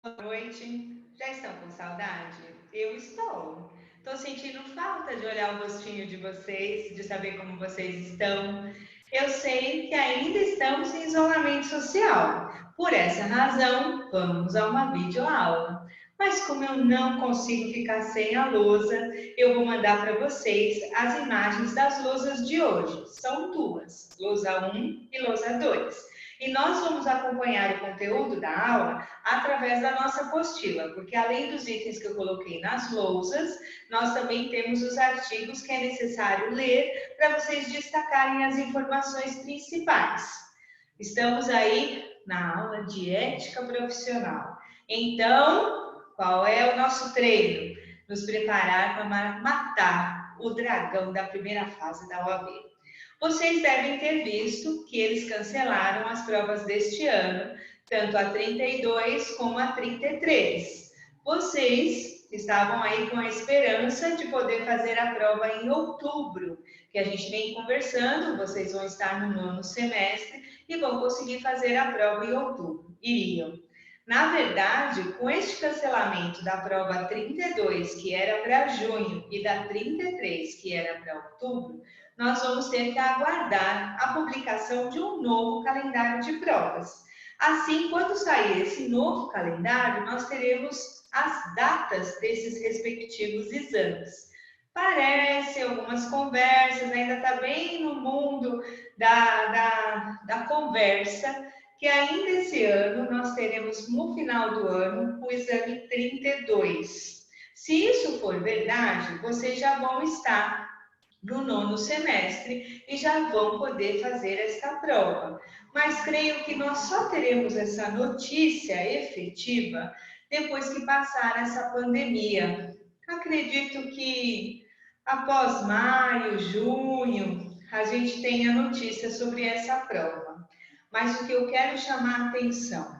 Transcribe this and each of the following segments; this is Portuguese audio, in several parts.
Boa noite. Já estão com saudade? Eu estou. Estou sentindo falta de olhar o rostinho de vocês, de saber como vocês estão. Eu sei que ainda estamos em isolamento social. Por essa razão, vamos a uma videoaula. Mas como eu não consigo ficar sem a lousa, eu vou mandar para vocês as imagens das lousas de hoje. São duas, lousa 1 e lousa 2. E nós vamos acompanhar o conteúdo da aula através da nossa apostila, porque além dos itens que eu coloquei nas lousas, nós também temos os artigos que é necessário ler para vocês destacarem as informações principais. Estamos aí na aula de ética profissional. Então, qual é o nosso treino? Nos preparar para matar o dragão da primeira fase da OAB. Vocês devem ter visto que eles cancelaram as provas deste ano, tanto a 32 como a 33. Vocês estavam aí com a esperança de poder fazer a prova em outubro, que a gente vem conversando, vocês vão estar no nono semestre e vão conseguir fazer a prova em outubro. Iriam. Na verdade, com este cancelamento da prova 32, que era para junho, e da 33, que era para outubro, nós vamos ter que aguardar a publicação de um novo calendário de provas. Assim, quando sair esse novo calendário, nós teremos as datas desses respectivos exames. Parece algumas conversas, ainda está bem no mundo da conversa, que ainda esse ano nós teremos no final do ano o exame 32. Se isso for verdade, vocês já vão estar no nono semestre e já vão poder fazer esta prova. Mas creio que nós só teremos essa notícia efetiva depois que passar essa pandemia. Acredito que após maio, junho, a gente tenha notícia sobre essa prova. Mas o que eu quero chamar a atenção,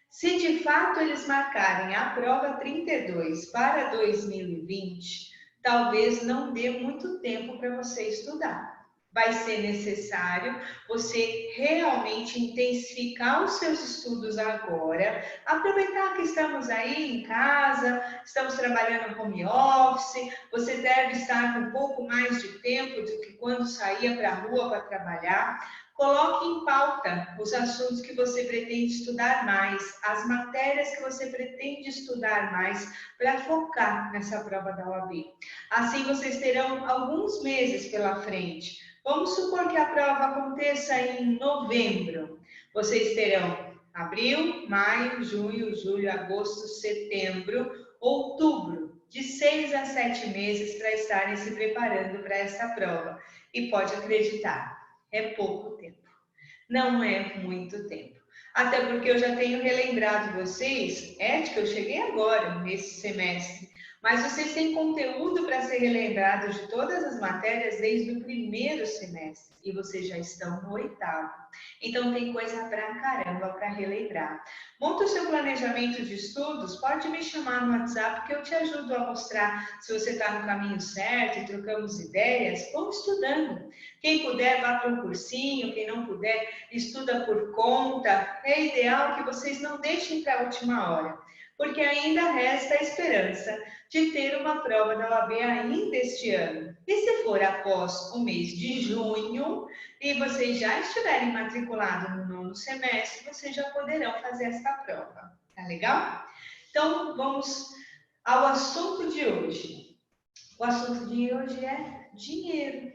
se de fato eles marcarem a prova 32 para 2020, talvez não dê muito tempo para você estudar. Vai ser necessário você realmente intensificar os seus estudos agora, aproveitar que estamos aí em casa, estamos trabalhando home office, você deve estar com um pouco mais de tempo do que quando saía para a rua para trabalhar. Coloque em pauta os assuntos que você pretende estudar mais, as matérias que você pretende estudar mais, para focar nessa prova da OAB. Assim, vocês terão alguns meses pela frente. Vamos supor que a prova aconteça em novembro. Vocês terão abril, maio, junho, julho, agosto, setembro, outubro, de 6 a 7 meses para estarem se preparando para essa prova. E pode acreditar, é pouco tempo. Não é muito tempo. Até porque eu já tenho relembrado vocês, ética, eu cheguei agora, nesse semestre, mas vocês têm conteúdo para ser relembrados de todas as matérias desde o primeiro semestre, e vocês já estão no oitavo. Então tem coisa pra caramba para relembrar. Monta o seu planejamento de estudos, pode me chamar no WhatsApp que eu te ajudo a mostrar se você está no caminho certo e trocamos ideias. Vamos estudando. Quem puder, vá para um cursinho, quem não puder, estuda por conta. É ideal que vocês não deixem para a última hora, porque ainda resta a esperança de ter uma prova da OAB ainda este ano. E se for após o mês de junho e vocês já estiverem matriculados no nono semestre, vocês já poderão fazer esta prova. Tá legal? Então, vamos ao assunto de hoje. O assunto de hoje é dinheiro.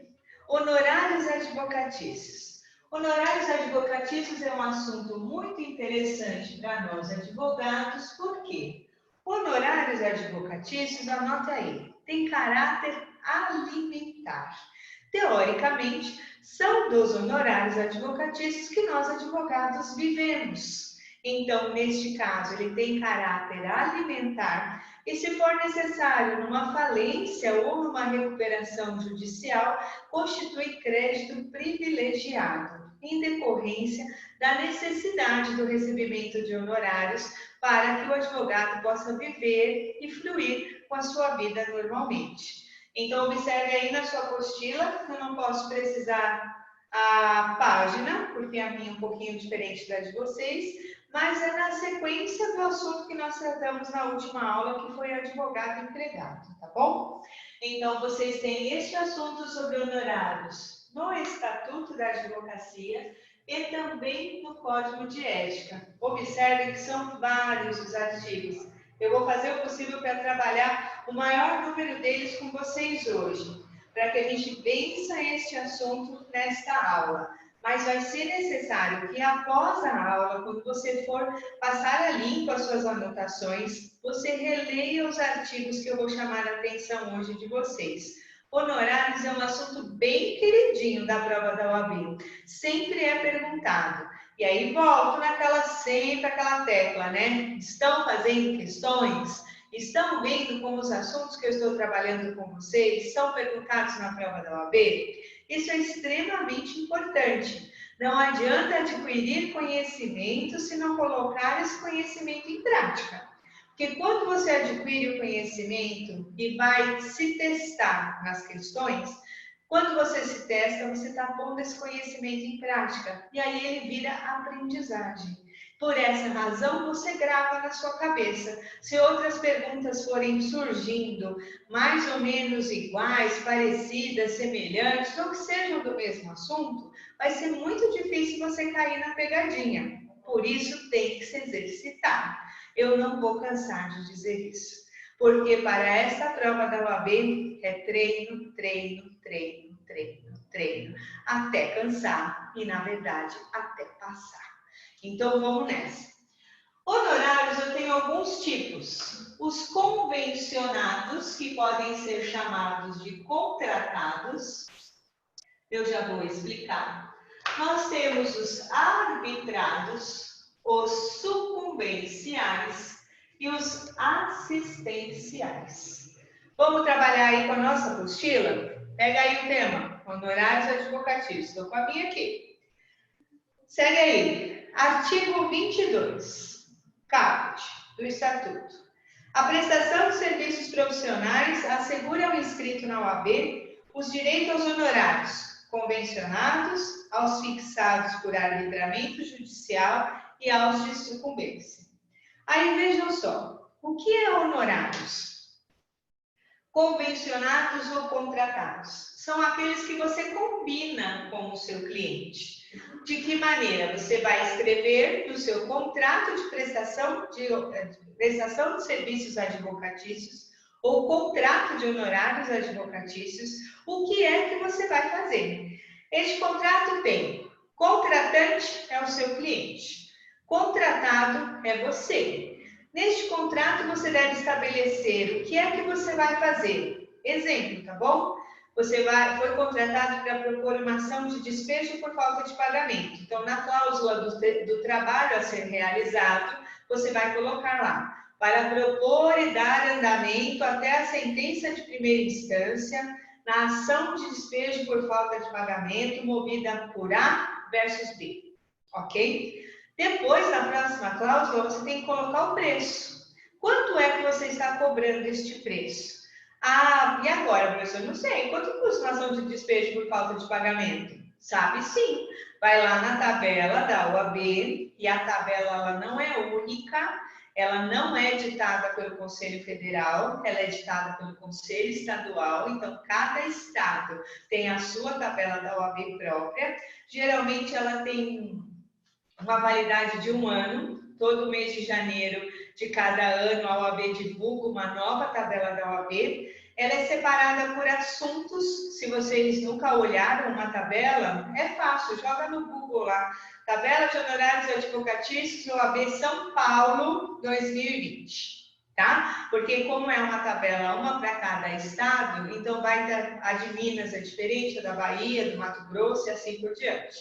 Honorários advocatícios. Honorários advocatícios é um assunto muito interessante para nós advogados, por quê? Honorários advocatícios, anota aí, tem caráter alimentar. Teoricamente, são dos honorários advocatícios que nós advogados vivemos. Então, neste caso, ele tem caráter alimentar e, se for necessário, numa falência ou numa recuperação judicial, constitui crédito privilegiado, em decorrência da necessidade do recebimento de honorários para que o advogado possa viver e fluir com a sua vida normalmente. Então, observe aí na sua apostila, eu não posso precisar a página, porque a minha é um pouquinho diferente da de vocês, mas é na sequência do assunto que nós tratamos na última aula, que foi advogado empregado, tá bom? Então, vocês têm este assunto sobre honorários no Estatuto da Advocacia e também no Código de Ética. Observem que são vários os artigos. Eu vou fazer o possível para trabalhar o maior número deles com vocês hoje, para que a gente vença este assunto nesta aula. Mas vai ser necessário que após a aula, quando você for passar a limpo as suas anotações, você releia os artigos que eu vou chamar a atenção hoje de vocês. Honorários é um assunto bem queridinho da prova da OAB. Sempre é perguntado. E aí volto sempre aquela tecla, né? Estão fazendo questões? Estão vendo como os assuntos que eu estou trabalhando com vocês são perguntados na prova da OAB? Isso é extremamente importante. Não adianta adquirir conhecimento se não colocar esse conhecimento em prática. Porque quando você adquire o conhecimento e vai se testar nas questões, quando você se testa, você está pondo esse conhecimento em prática. E aí ele vira aprendizagem. Por essa razão, você grava na sua cabeça. Se outras perguntas forem surgindo, mais ou menos iguais, parecidas, semelhantes, ou que sejam do mesmo assunto, vai ser muito difícil você cair na pegadinha. Por isso, tem que se exercitar. Eu não vou cansar de dizer isso. Porque para esta prova da OAB é treino, treino, treino, treino, treino, até cansar e, na verdade, até passar. Então, vamos nessa. Honorários, eu tenho alguns tipos. Os convencionados, que podem ser chamados de contratados, eu já vou explicar. Nós temos os arbitrados, os sucumbenciais e os assistenciais. Vamos trabalhar aí com a nossa apostila? Pega aí o tema, honorários advocatícios. Estou com a minha aqui. Segue aí. Artigo 22, caput do Estatuto. A prestação de serviços profissionais assegura ao inscrito na OAB os direitos aos honorários convencionados, aos fixados por arbitramento judicial e aos de sucumbência. Aí vejam só, o que é honorários? Convencionados ou contratados? São aqueles que você combina com o seu cliente. De que maneira? Você vai escrever no seu contrato de prestação de serviços advocatícios ou contrato de honorários advocatícios, o que é que você vai fazer? Este contrato tem contratante é o seu cliente, contratado é você. Neste contrato, você deve estabelecer o que é que você vai fazer. Exemplo, tá bom? Você foi contratado para propor uma ação de despejo por falta de pagamento. Então, na cláusula do trabalho a ser realizado, você vai colocar lá, para propor e dar andamento até a sentença de primeira instância, na ação de despejo por falta de pagamento, movida por A versus B. Ok? Depois, na próxima cláusula, você tem que colocar o preço. Quanto é que você está cobrando este preço? Ah, e agora, professor? Não sei. Quanto custa uma ação de despejo por falta de pagamento? Sabe sim. Vai lá na tabela da OAB, e a tabela ela não é única, ela não é ditada pelo Conselho Federal, ela é ditada pelo Conselho Estadual, então cada estado tem a sua tabela da OAB própria. Geralmente ela tem uma validade de 1 ano, todo mês de janeiro de cada ano a OAB divulga uma nova tabela da OAB. Ela é separada por assuntos. Se vocês nunca olharam uma tabela, é fácil, joga no Google lá. Tabela de honorários advocatícios OAB São Paulo 2020, tá? Porque como é uma tabela, uma para cada estado, então vai ter a de Minas é diferente, a da Bahia, do Mato Grosso e assim por diante.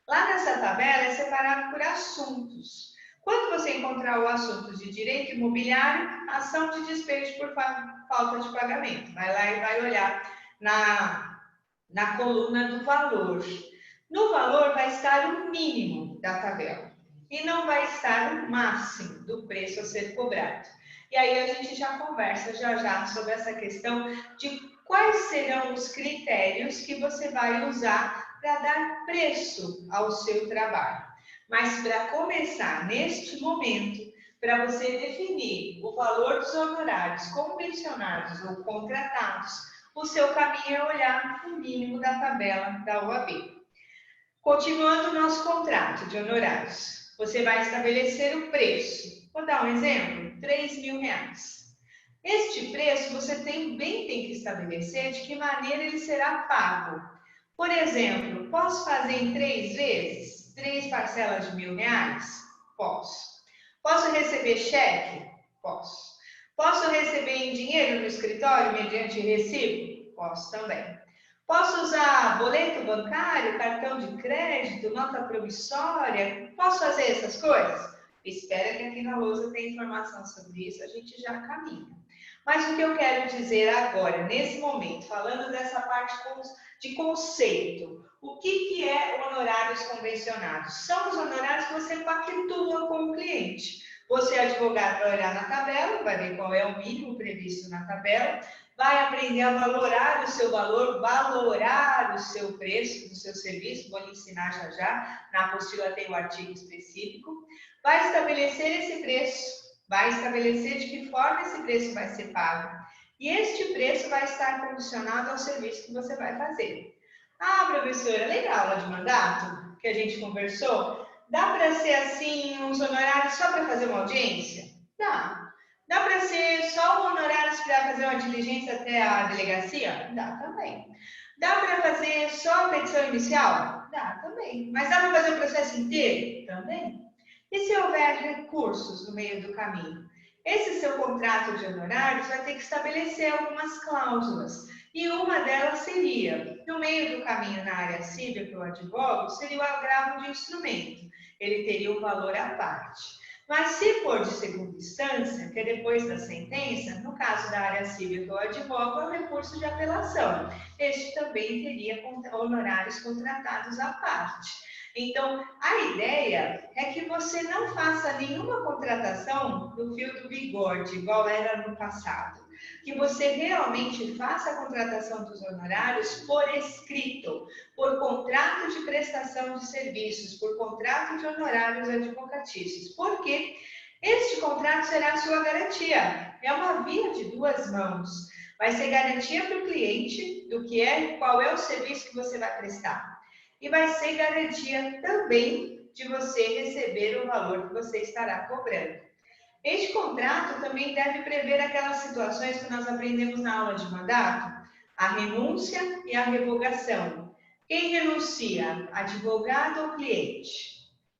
Lá nessa tabela é separado por assuntos. Quando você encontrar o assunto de direito imobiliário, ação de despejo por falta de pagamento. Vai lá e vai olhar na coluna do valor. No valor vai estar o mínimo da tabela e não vai estar o máximo do preço a ser cobrado. E aí a gente já conversa já sobre essa questão de quais serão os critérios que você vai usar para dar preço ao seu trabalho. Mas para começar neste momento, para você definir o valor dos honorários convencionados ou contratados, o seu caminho é olhar o mínimo da tabela da OAB. Continuando o nosso contrato de honorários, você vai estabelecer o preço. Vou dar um exemplo, R$3.000. Este preço você também tem que estabelecer de que maneira ele será pago. Por exemplo, posso fazer em 3 vezes? 3 parcelas de R$1.000? Posso. Posso receber cheque? Posso. Posso receber em dinheiro no escritório mediante recibo? Posso também. Posso usar boleto bancário, cartão de crédito, nota promissória? Posso fazer essas coisas? Espera que aqui na lousa tem informação sobre isso, a gente já caminha. Mas o que eu quero dizer agora, nesse momento, falando dessa parte de conceito, o que é honorários convencionados? São os honorários que você pactua com o cliente. Você, advogado, vai olhar na tabela, vai ver qual é o mínimo previsto na tabela, vai aprender a valorar o seu valor, valorar o seu preço do seu serviço, vou lhe ensinar já já, na apostila tem um artigo específico, vai estabelecer esse preço, vai estabelecer de que forma esse preço vai ser pago. E este preço vai estar condicionado ao serviço que você vai fazer. Ah, professora, legal a aula de mandato que a gente conversou? Dá para ser assim, uns honorários só para fazer uma audiência? Dá. Dá para ser só honorários para fazer uma diligência até a delegacia? Dá também. Dá para fazer só a petição inicial? Dá também. Mas dá para fazer o processo inteiro? Também. E se houver recursos no meio do caminho? Esse seu contrato de honorários vai ter que estabelecer algumas cláusulas. E uma delas seria, no meio do caminho na área civil para o advogado, seria o agravo de instrumento. Ele teria um valor à parte. Mas se for de segunda instância, que é depois da sentença, no caso da área civil do advogado, é o recurso de apelação. Este também teria honorários contratados à parte. Então, a ideia é que você não faça nenhuma contratação no fio do bigode, igual era no passado. Que você realmente faça a contratação dos honorários por escrito, por contrato de prestação de serviços, por contrato de honorários advocatícios. Porque este contrato será a sua garantia. É uma via de duas mãos. Vai ser garantia para o cliente do que é, qual é o serviço que você vai prestar. E vai ser garantia também de você receber o valor que você estará cobrando. Este contrato também deve prever aquelas situações que nós aprendemos na aula de mandato, a renúncia e a revogação. Quem renuncia? Advogado ou cliente?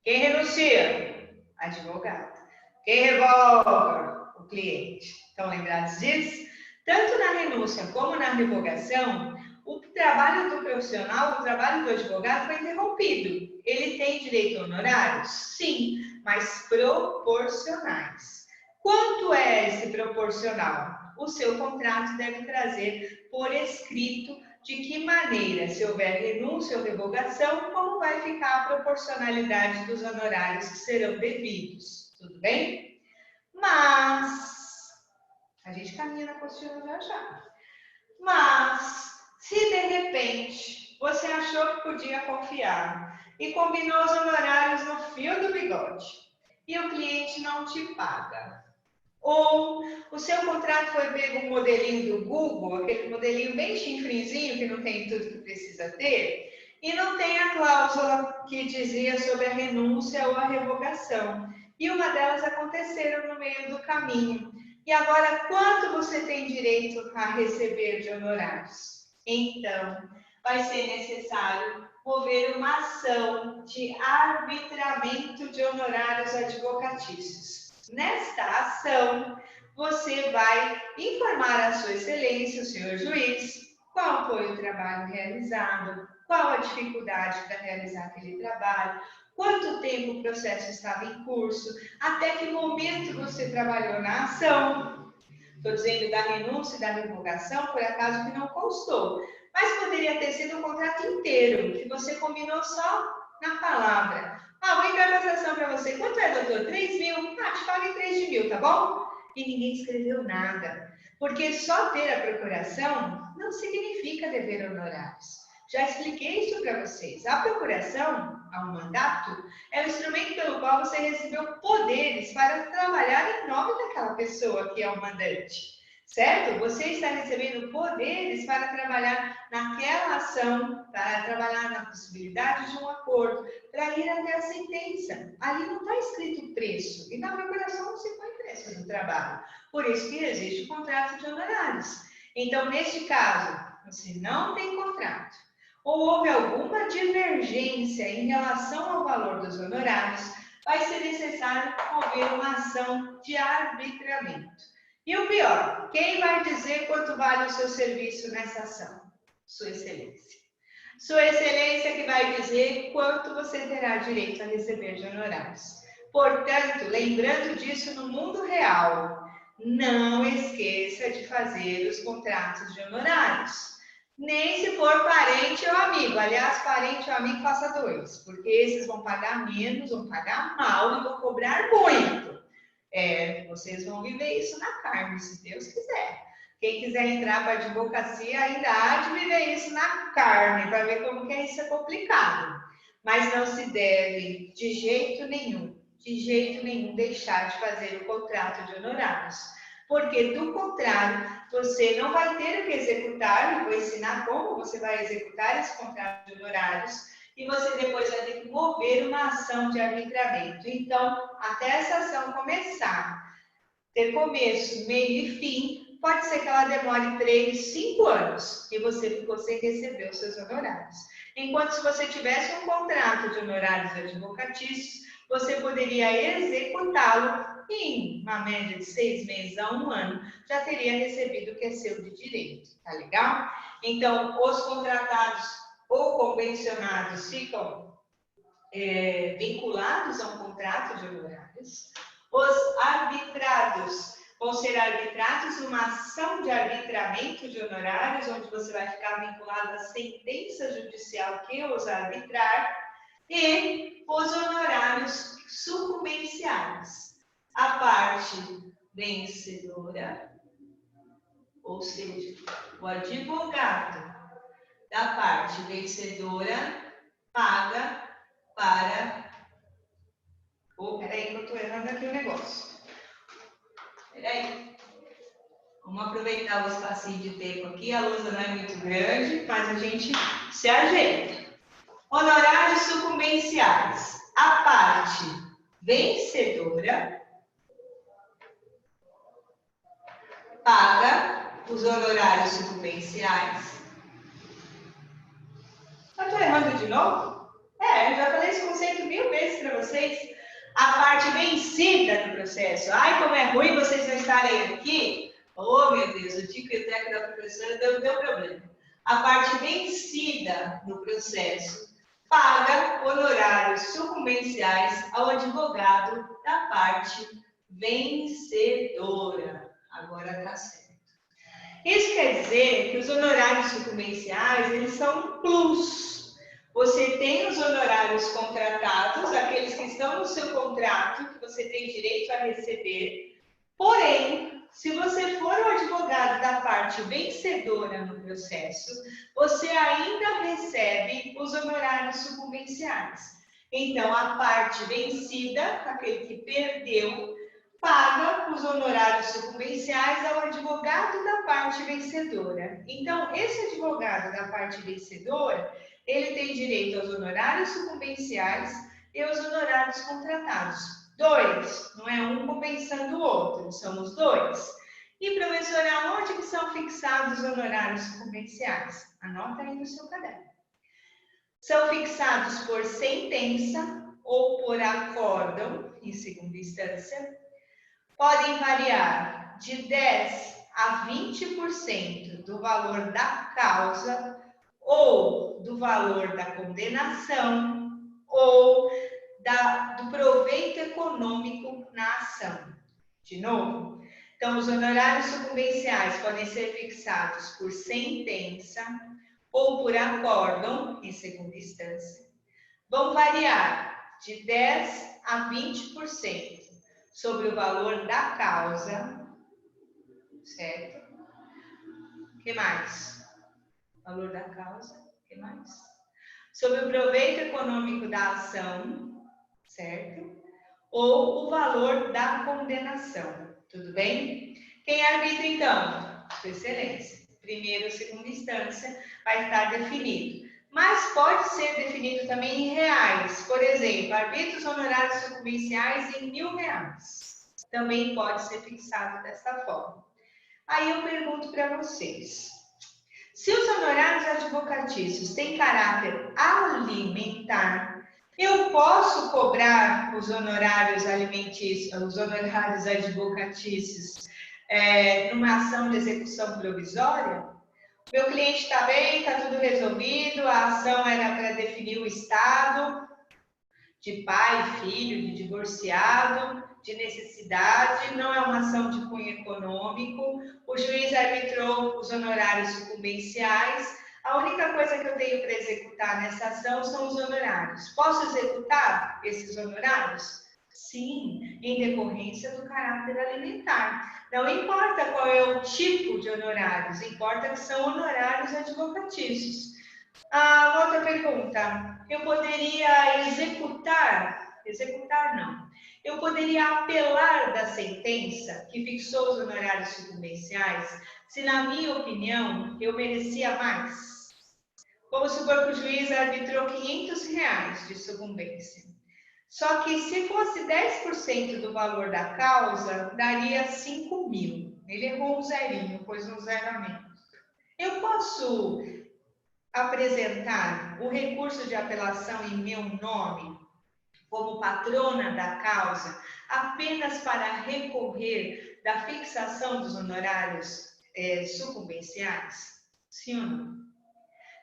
Quem renuncia? Advogado. Quem revoga? O cliente. Estão lembrados disso? Tanto na renúncia como na revogação, o trabalho do profissional, o trabalho do advogado foi interrompido. Ele tem direito a honorários? Sim, mas proporcionais. Quanto é esse proporcional? O seu contrato deve trazer por escrito de que maneira, se houver renúncia ou revogação, como vai ficar a proporcionalidade dos honorários que serão devidos. Tudo bem? Mas, a gente caminha na apostila já já. Mas, se de repente você achou que podia confiar e combinou os honorários no fio do bigode e o cliente não te paga, ou o seu contrato foi pego um modelinho do Google, aquele modelinho bem chinfrinzinho que não tem tudo que precisa ter, e não tem a cláusula que dizia sobre a renúncia ou a revogação, e uma delas aconteceram no meio do caminho. E agora, quanto você tem direito a receber de honorários? Então, vai ser necessário mover uma ação de arbitramento de honorários advocatícios. Nesta ação, você vai informar a sua excelência, o senhor juiz, qual foi o trabalho realizado, qual a dificuldade para realizar aquele trabalho, quanto tempo o processo estava em curso, até que momento você trabalhou na ação. Estou dizendo da renúncia e da revogação, por acaso que não constou. Mas poderia ter sido um contrato inteiro, que você combinou só na palavra. Ah, vou enviar a ação para você. Quanto é, doutor? 3.000? Ah, te paguei 3.000, tá bom? E ninguém escreveu nada. Porque só ter a procuração não significa dever honorários. Já expliquei isso para vocês. A procuração, ao mandato, é o instrumento pelo qual você recebeu poderes para trabalhar em nome daquela pessoa que é o mandante. Certo? Você está recebendo poderes para trabalhar naquela ação, para trabalhar na possibilidade de um acordo, para ir até a sentença. Ali não está escrito preço, e na procuração não se põe preço no trabalho. Por isso que existe o contrato de honorários. Então, neste caso, você não tem contrato, ou houve alguma divergência em relação ao valor dos honorários, vai ser necessário mover uma ação de arbitramento. E o pior, quem vai dizer quanto vale o seu serviço nessa ação? Sua Excelência. Sua Excelência que vai dizer quanto você terá direito a receber de honorários. Portanto, lembrando disso no mundo real, não esqueça de fazer os contratos de honorários. Nem se for parente ou amigo. Aliás, parente ou amigo, faça dois, porque esses vão pagar menos, vão pagar mal e vão cobrar muito. Vocês vão viver isso na carne, se Deus quiser. Quem quiser entrar para a advocacia ainda há de viver isso na carne, para ver como que isso é complicado. Mas não se deve, de jeito nenhum, deixar de fazer o contrato de honorários. Porque, do contrário, você não vai ter o que executar, e vou ensinar como você vai executar esse contrato de honorários, e você depois vai ter que mover uma ação de arbitramento. Então, até essa ação começar, ter começo, meio e fim, pode ser que ela demore 3, 5 anos e você ficou sem receber os seus honorários. Enquanto se você tivesse um contrato de honorários advocatícios, você poderia executá-lo em uma média de 6 meses a 1 ano, já teria recebido o que é seu de direito, tá legal? Então, os contratados ou convencionados ficam vinculados a um contrato de honorários. Os arbitrados vão ser arbitrados numa ação de arbitramento de honorários, onde você vai ficar vinculado à sentença judicial que os arbitrar, e os honorários sucumbenciais. A parte vencedora, ou seja, o advogado da parte vencedora paga para... peraí que eu estou errando aqui o negócio. Peraí. Vamos aproveitar o espacinho de tempo aqui. A lousa não é muito grande, mas a gente se ajeita. Honorários sucumbenciais. A parte vencedora paga os honorários sucumbenciais. Eu estou errando de novo? Eu já falei esse conceito 1000 vezes para vocês. A parte vencida do processo. Ai, como é ruim vocês não estarem aqui. Oh, meu Deus, o tico e o teco da professora deu problema. A parte vencida do processo paga honorários sucumbenciais ao advogado da parte vencedora. Agora está certo. Isso quer dizer que os honorários sucumbenciais, eles são um plus. Você tem os honorários contratados, aqueles que estão no seu contrato, que você tem direito a receber. Porém, se você for o advogado da parte vencedora no processo, você ainda recebe os honorários sucumbenciais. Então, a parte vencida, aquele que perdeu, paga os honorários sucumbenciais ao advogado da parte vencedora. Então, esse advogado da parte vencedora, ele tem direito aos honorários sucumbenciais e aos honorários contratados. 2, não é um compensando o outro, são os 2. E, professora, aonde que são fixados os honorários sucumbenciais? Anota aí no seu caderno. São fixados por sentença ou por acórdão, em segunda instância. Podem variar de 10% a 20% do valor da causa ou do valor da condenação ou do proveito econômico na ação. De novo, então os honorários sucumbenciais podem ser fixados por sentença ou por acórdão, em segunda instância. Vão variar de 10% a 20% sobre o valor da causa, certo? O que mais? Valor da causa, o que mais? Sobre o proveito econômico da ação, certo? Ou o valor da condenação, tudo bem? Quem arbitra, então? Sua Excelência. Primeira ou segunda instância vai estar definido. Mas pode ser definido também em reais. Por exemplo, arbitros honorários sucumbenciais em R$1.000. Também pode ser fixado dessa forma. Aí eu pergunto para vocês. Se os honorários advocatícios têm caráter alimentar, eu posso cobrar os honorários alimentícios, os honorários advocatícios numa ação de execução provisória? Meu cliente está bem, está tudo resolvido, a ação era para definir o estado de pai, filho, de divorciado, de necessidade, não é uma ação de cunho econômico, o juiz arbitrou os honorários sucumbenciais, a única coisa que eu tenho para executar nessa ação são os honorários. Posso executar esses honorários? Sim, em decorrência do caráter alimentar. Não importa qual é o tipo de honorários, importa que são honorários advocatícios. Outra pergunta, eu poderia executar não, eu poderia apelar da sentença que fixou os honorários sucumbenciais, se na minha opinião eu merecia mais? Vamos supor que o juiz arbitrou R$500 de sucumbência. Só que se fosse 10% do valor da causa, daria 5.000. Ele errou um zerinho, pôs um zero a menos. Eu posso apresentar o recurso de apelação em meu nome, como patrona da causa, apenas para recorrer da fixação dos honorários sucumbenciais? Sim ou não?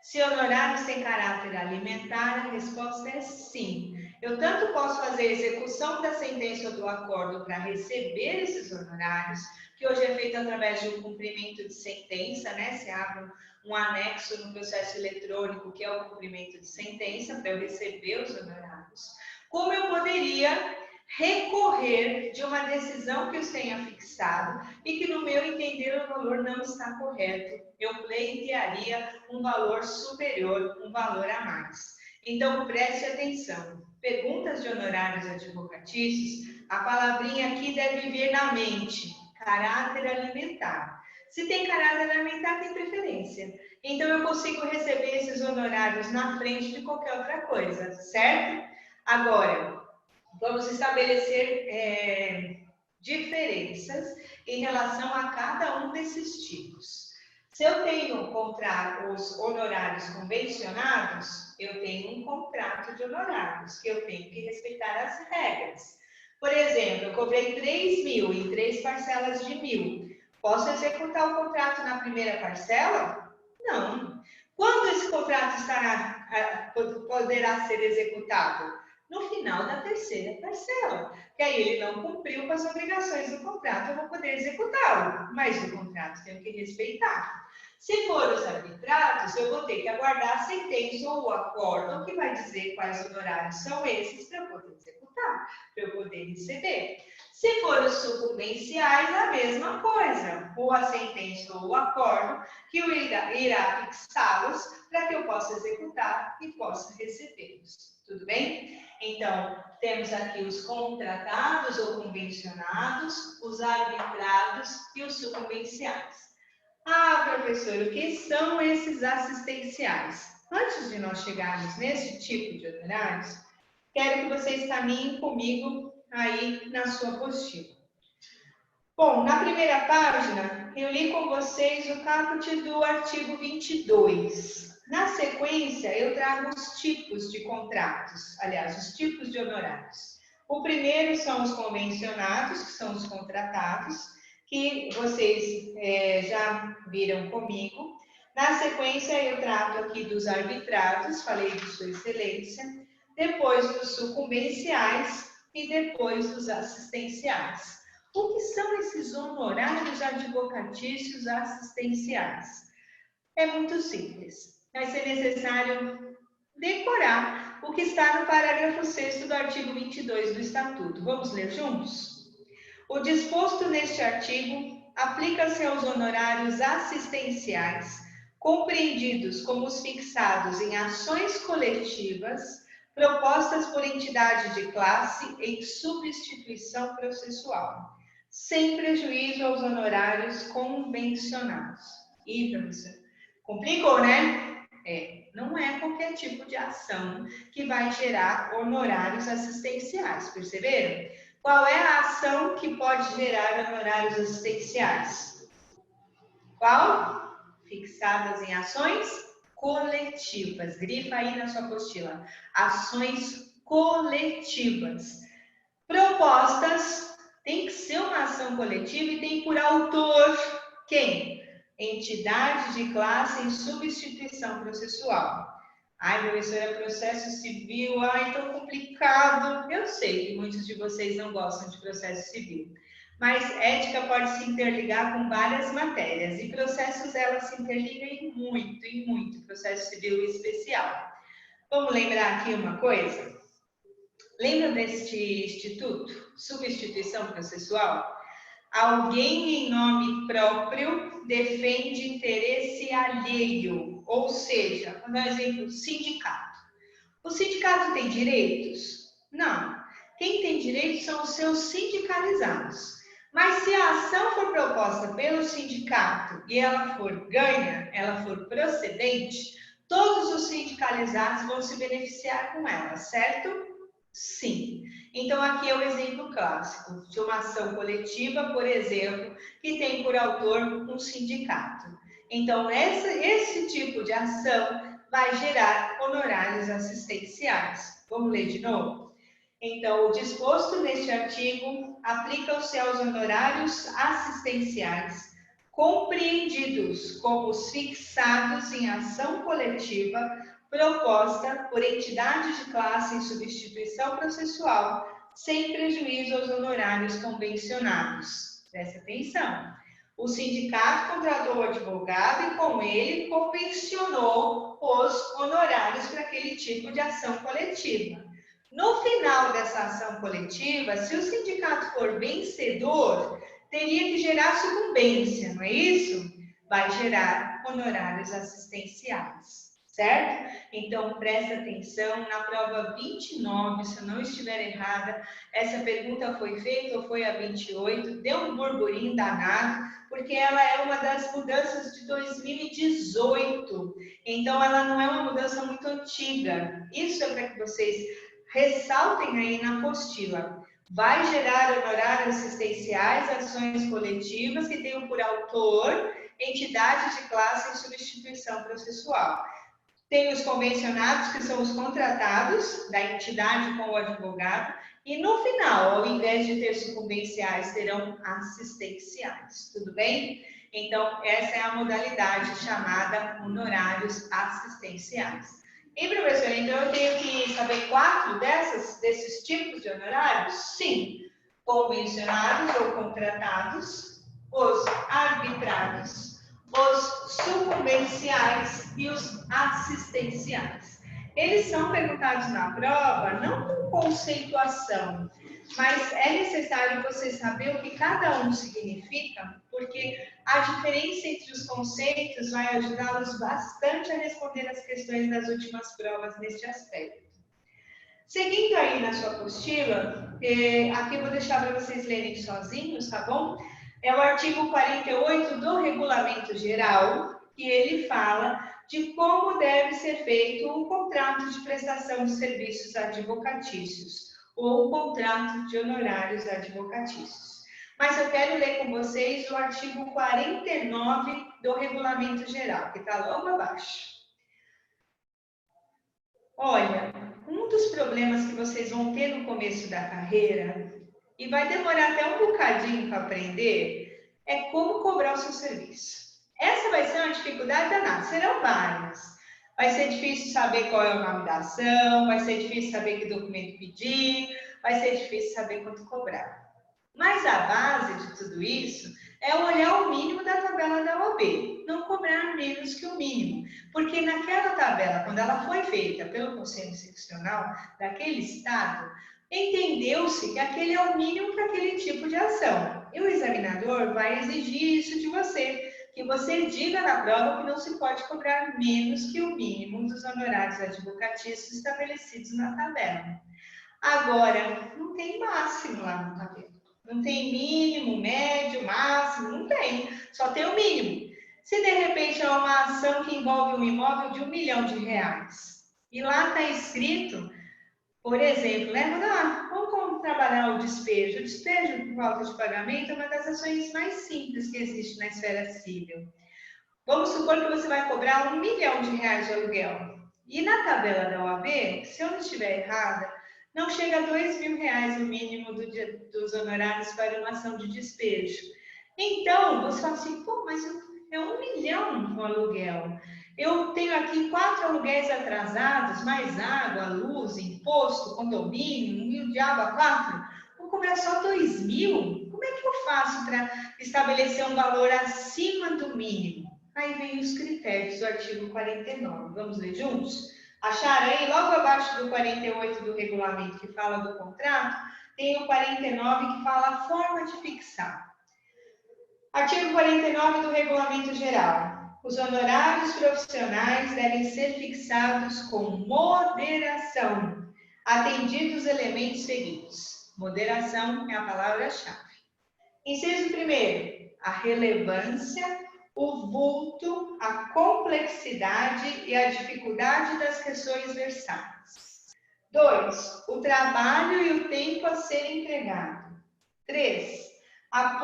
Se honorários têm caráter alimentar, a resposta é sim. Eu tanto posso fazer a execução da sentença ou do acordo para receber esses honorários, que hoje é feito através de um cumprimento de sentença, né? Se abre um anexo no processo eletrônico, que é o cumprimento de sentença, para eu receber os honorários. Como eu poderia recorrer de uma decisão que os tenha fixado e que, no meu entender, o valor não está correto. Eu pleitearia um valor superior, um valor a mais. Então, preste atenção. Perguntas de honorários advocatícios, a palavrinha aqui deve vir na mente. Caráter alimentar. Se tem caráter alimentar, tem preferência. Então, eu consigo receber esses honorários na frente de qualquer outra coisa, certo? Agora, vamos estabelecer diferenças em relação a cada um desses tipos. Se eu tenho os honorários convencionados, eu tenho um contrato de honorários, que eu tenho que respeitar as regras. Por exemplo, eu cobrei 3.000 em 3 parcelas de 1.000. Posso executar o contrato na primeira parcela? Não. Quando esse contrato poderá ser executado? No final da terceira parcela, que aí ele não cumpriu com as obrigações do contrato, eu vou poder executá-lo, mas o contrato tenho que respeitar. Se for os arbitrados, eu vou ter que aguardar a sentença ou o acordo que vai dizer quais honorários são esses para eu poder executar, para eu poder receber. Se for os sucumbenciais, a mesma coisa, ou a sentença ou o acordo que irá fixá-los para que eu possa executar e possa recebê-los. Tudo bem? Então, temos aqui os contratados ou convencionados, os arbitrados e os sucumbenciais. Professor, o que são esses assistenciais? Antes de nós chegarmos nesse tipo de honorários, quero que vocês caminhem comigo aí na sua apostila. Bom, na primeira página, eu li com vocês o caput do artigo 22. Na sequência, eu trago os tipos de contratos, aliás, os tipos de honorários. O primeiro são os convencionados, que são os contratados, que vocês já viram comigo. Na sequência, eu trato aqui dos arbitrados, falei de Sua Excelência, depois dos sucumbenciais e depois dos assistenciais. O que são esses honorários advocatícios assistenciais? É muito simples. Vai ser necessário decorar o que está no parágrafo 6º do artigo 22 do Estatuto. Vamos ler juntos? O disposto neste artigo aplica-se aos honorários assistenciais compreendidos como os fixados em ações coletivas propostas por entidade de classe em substituição processual, sem prejuízo aos honorários convencionados. Ih, professor, complicou, né? Não é qualquer tipo de ação que vai gerar honorários assistenciais, perceberam? Qual é a ação que pode gerar honorários assistenciais? Qual? Fixadas em ações coletivas. Grifa aí na sua apostila. Ações coletivas. Propostas, tem que ser uma ação coletiva e tem por autor quem? Entidade de classe em substituição processual. Ai, professora, processo civil, ai, tão complicado. Eu sei que muitos de vocês não gostam de processo civil, mas ética pode se interligar com várias matérias e processos elas se interligam em muito, processo civil em especial. Vamos lembrar aqui uma coisa? Lembra deste instituto, substituição processual? Alguém em nome próprio defende interesse alheio, ou seja, vou dar um exemplo, sindicato. O sindicato tem direitos? Não. Quem tem direitos são os seus sindicalizados. Mas se a ação for proposta pelo sindicato e ela for ganha, ela for procedente, todos os sindicalizados vão se beneficiar com ela, certo? Sim. Então, aqui é o exemplo clássico de uma ação coletiva, por exemplo, que tem por autor um sindicato. Então, esse tipo de ação vai gerar honorários assistenciais. Vamos ler de novo? Então, o disposto neste artigo aplica-se aos honorários assistenciais compreendidos como os fixados em ação coletiva proposta por entidade de classe em substituição processual, sem prejuízo aos honorários convencionados. Preste atenção. O sindicato contratou o advogado e com ele convencionou os honorários para aquele tipo de ação coletiva. No final dessa ação coletiva, se o sindicato for vencedor, teria que gerar sucumbência, não é isso? Vai gerar honorários assistenciais. Certo? Então, presta atenção, na prova 29, se eu não estiver errada, essa pergunta foi feita ou foi a 28, deu um burburinho danado, porque ela é uma das mudanças de 2018, então ela não é uma mudança muito antiga. Isso é para que vocês ressaltem aí na apostila. Vai gerar honorários assistenciais, ações coletivas que tenham por autor entidade de classe em substituição processual. Tem os convencionados, que são os contratados da entidade com o advogado, e no final, ao invés de ter sucumbenciais, terão assistenciais, tudo bem? Então, essa é a modalidade chamada honorários assistenciais. E, professor, então eu tenho que saber 4 desses tipos de honorários? Sim, convencionados ou contratados, os arbitrários, os sucumbenciais e os assistenciais. Eles são perguntados na prova não com conceituação, mas é necessário você saber o que cada um significa, porque a diferença entre os conceitos vai ajudá-los bastante a responder as questões das últimas provas neste aspecto. Seguindo aí na sua apostila, aqui eu vou deixar para vocês lerem sozinhos, tá bom? É o artigo 48 do Regulamento Geral, que ele fala de como deve ser feito o contrato de prestação de serviços advocatícios, ou o contrato de honorários advocatícios. Mas eu quero ler com vocês o artigo 49 do Regulamento Geral, que está logo abaixo. Olha, um dos problemas que vocês vão ter no começo da carreira, e vai demorar até um bocadinho para aprender, é como cobrar o seu serviço. Essa vai ser uma dificuldade danada, serão várias. Vai ser difícil saber qual é o nome da ação, vai ser difícil saber que documento pedir, vai ser difícil saber quanto cobrar. Mas a base de tudo isso é olhar o mínimo da tabela da OAB, não cobrar menos que o mínimo. Porque naquela tabela, quando ela foi feita pelo Conselho Seccional daquele estado, entendeu-se que aquele é o mínimo para aquele tipo de ação. E o examinador vai exigir isso de você, que você diga na prova que não se pode cobrar menos que o mínimo dos honorários advocatícios estabelecidos na tabela. Agora, não tem máximo lá no tabela. Não tem mínimo, médio, máximo, não tem. Só tem o mínimo. Se de repente é uma ação que envolve um imóvel de R$1 milhão, e lá está escrito, por exemplo, né? Vamos trabalhar o despejo. O despejo por falta de pagamento é uma das ações mais simples que existe na esfera civil. Vamos supor que você vai cobrar R$1 milhão de aluguel. E na tabela da OAB, se eu não estiver errada, não chega a R$2.000 o mínimo dos honorários para uma ação de despejo. Então, você fala assim, pô, mas é R$1 milhão o aluguel. Eu tenho aqui 4 aluguéis atrasados, mais água, luz, imposto, condomínio, 1.000 diabo a 4. Vou cobrar só 2.000? Como é que eu faço para estabelecer um valor acima do mínimo? Aí vem os critérios do artigo 49. Vamos ler juntos? Acharam aí? Logo abaixo do 48 do regulamento, que fala do contrato, tem o 49 que fala a forma de fixar. Artigo 49 do Regulamento Geral. Os honorários profissionais devem ser fixados com moderação, atendidos os elementos seguintes. Moderação é a palavra-chave. Inciso 1º, a relevância, o vulto, a complexidade e a dificuldade das questões versadas. 2, o trabalho e o tempo a ser entregado. 3, a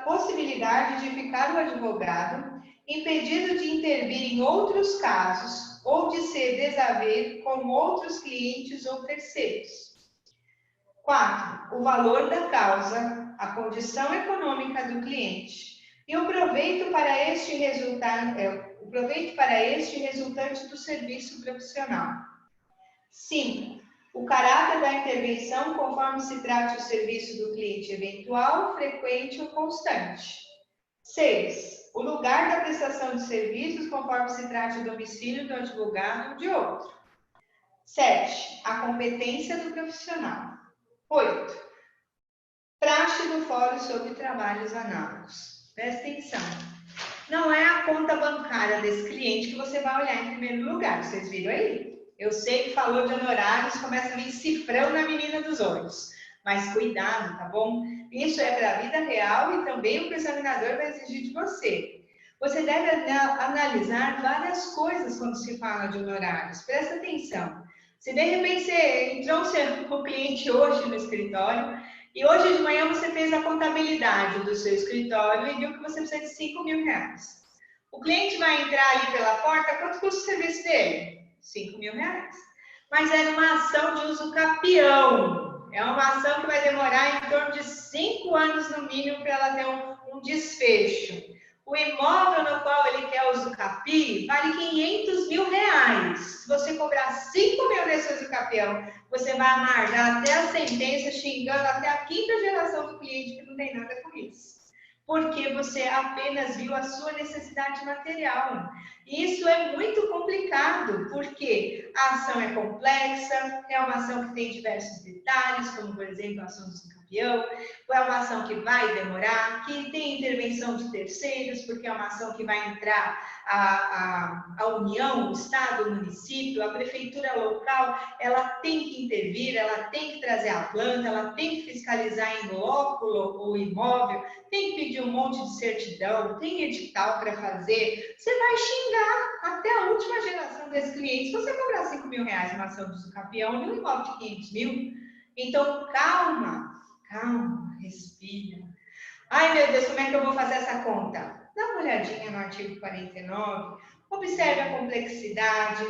possibilidade de ficar o advogado impedido de intervir em outros casos ou de ser desaver com outros clientes ou terceiros. 4, o valor da causa, a condição econômica do cliente e o proveito para este resultante do serviço profissional. 5, o caráter da intervenção conforme se trate o serviço do cliente eventual, frequente ou constante. 6, o lugar da prestação de serviços conforme se trate o domicílio do advogado ou de outro. 7, a competência do profissional. 8, praxe do Fórum sobre Trabalhos Análogos. Presta atenção. Não é a conta bancária desse cliente que você vai olhar em primeiro lugar. Vocês viram aí? Eu sei que falou de honorários, começa a vir cifrão na menina dos olhos. Mas cuidado, tá bom? Isso é para a vida real e também o que o examinador vai exigir de você. Você deve analisar várias coisas quando se fala de honorários. Presta atenção. Se de repente você entrou com o cliente hoje no escritório e hoje de manhã você fez a contabilidade do seu escritório e viu que você precisa de R$5.000. O cliente vai entrar ali pela porta, quanto custa o serviço dele? R$5.000. Mas é uma ação de uso capião. É uma ação que vai demorar em torno de 5 anos no mínimo para ela ter um desfecho. O imóvel no qual ele quer usucapi vale R$500.000. Se você cobrar R$5.000 nesse usucapião, você vai amargar até a sentença, xingando até a 5ª geração do cliente que não tem nada com isso. Porque você apenas viu a sua necessidade material. Isso é muito complicado, porque a ação é complexa, é uma ação que tem diversos detalhes, como, por exemplo, a ação do usucapião, é uma ação que vai demorar, que tem intervenção de terceiros, porque é uma ação que vai entrar a União, o Estado, o município, a prefeitura local, ela tem que intervir, ela tem que trazer a planta, ela tem que fiscalizar em loco o imóvel, tem que pedir um monte de certidão, tem edital para fazer. Você vai xingar até a última geração desse cliente. Se você cobrar R$5.000 numa ação do usucapião e um imóvel de R$500.000, então calma, respira. Ai, meu Deus, como é que eu vou fazer essa conta? Dá uma olhadinha no artigo 49, observe a complexidade,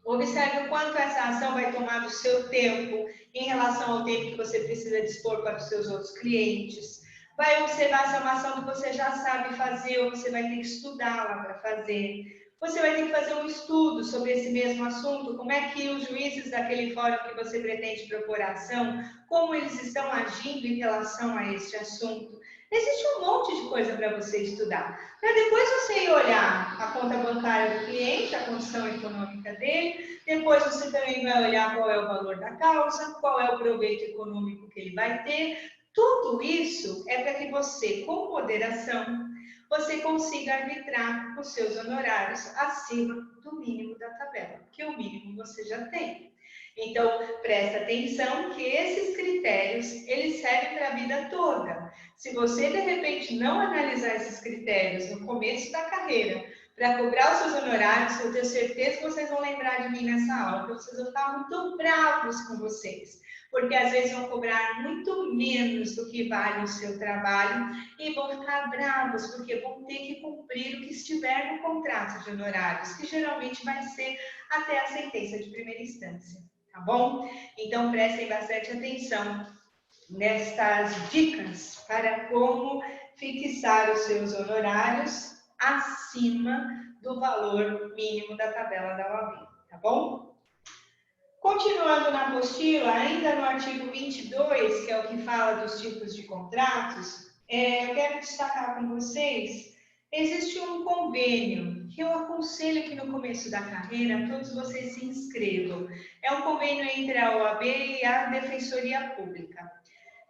observe o quanto essa ação vai tomar do seu tempo em relação ao tempo que você precisa dispor para os seus outros clientes. Vai observar se é uma ação que você já sabe fazer ou você vai ter que estudá-la para fazer. Você vai ter que fazer um estudo sobre esse mesmo assunto, como é que os juízes daquele fórum que você pretende propor a ação, como eles estão agindo em relação a este assunto. Existe um monte de coisa para você estudar. Para depois você ir olhar a conta bancária do cliente, a condição econômica dele, depois você também vai olhar qual é o valor da causa, qual é o proveito econômico que ele vai ter. Tudo isso é para que você, com moderação, você consiga arbitrar os seus honorários acima do mínimo da tabela, porque o mínimo você já tem. Então, presta atenção que esses critérios, eles servem para a vida toda. Se você, de repente, não analisar esses critérios no começo da carreira, para cobrar os seus honorários, eu tenho certeza que vocês vão lembrar de mim nessa aula, que vocês vão ficar muito bravos com vocês, porque às vezes vão cobrar muito menos do que vale o seu trabalho e vão ficar bravos, porque vão ter que cumprir o que estiver no contrato de honorários, que geralmente vai ser até a sentença de primeira instância, tá bom? Então, prestem bastante atenção nestas dicas para como fixar os seus honorários acima do valor mínimo da tabela da OAB, tá bom? Continuando na apostila, ainda no artigo 22, que é o que fala dos tipos de contratos, eu quero destacar com vocês, existe um convênio que eu aconselho que no começo da carreira todos vocês se inscrevam. É um convênio entre a OAB e a Defensoria Pública.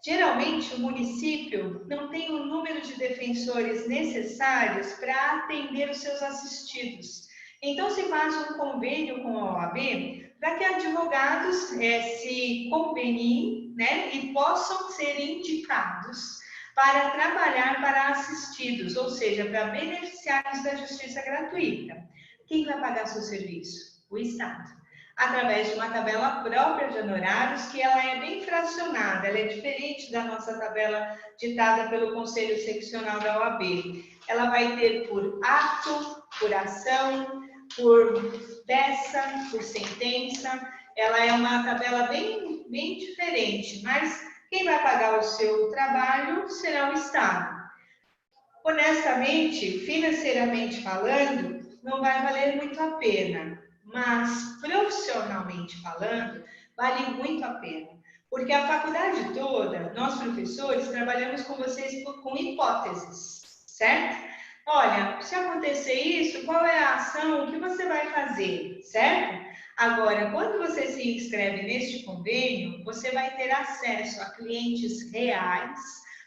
Geralmente, o município não tem o número de defensores necessários para atender os seus assistidos. Então, se faz um convênio com a OAB para que advogados se conveniem, né, e possam ser indicados para trabalhar para assistidos, ou seja, para beneficiários da justiça gratuita. Quem vai pagar seu serviço? O Estado. Através de uma tabela própria de honorários, que ela é bem fracionada, ela é diferente da nossa tabela ditada pelo Conselho Seccional da OAB. Ela vai ter por ato, por ação, por peça, por sentença. Ela é uma tabela bem diferente, mas quem vai pagar o seu trabalho será o Estado. Honestamente, financeiramente falando, não vai valer muito a pena. Mas, profissionalmente falando, vale muito a pena. Porque a faculdade toda, nós professores, trabalhamos com vocês com hipóteses, certo? Olha, se acontecer isso, qual é a ação que você vai fazer, certo? Agora, quando você se inscreve neste convênio, você vai ter acesso a clientes reais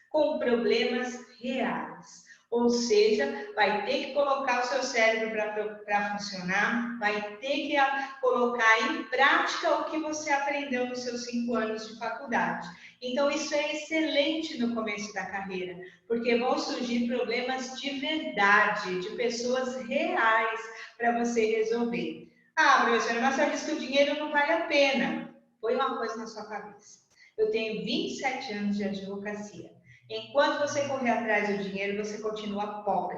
com problemas reais. Ou seja, vai ter que colocar o seu cérebro para funcionar, vai ter que colocar em prática o que você aprendeu nos seus 5 anos de faculdade. Então, isso é excelente no começo da carreira, porque vão surgir problemas de verdade, de pessoas reais para você resolver. Ah, professora, mas você disse que o dinheiro não vale a pena. Põe uma coisa na sua cabeça. Eu tenho 27 anos de advocacia. Enquanto você correr atrás do dinheiro, você continua pobre.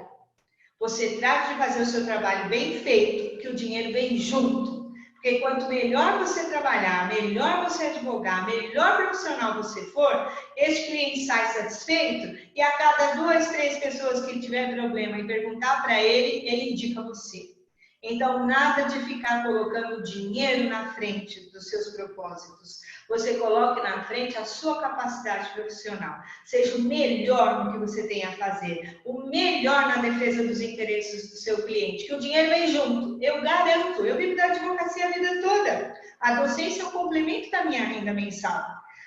Você trata de fazer o seu trabalho bem feito, que o dinheiro vem junto. Porque quanto melhor você trabalhar, melhor você advogar, melhor profissional você for, esse cliente sai satisfeito e a cada 2, 3 pessoas que tiver problema e perguntar para ele, ele indica você. Então, nada de ficar colocando dinheiro na frente dos seus propósitos. Você coloque na frente a sua capacidade profissional. Seja o melhor no que você tem a fazer. O melhor na defesa dos interesses do seu cliente. Que o dinheiro vem junto. Eu garanto. Eu vivo da advocacia a vida toda. A docência é um complemento da minha renda mensal.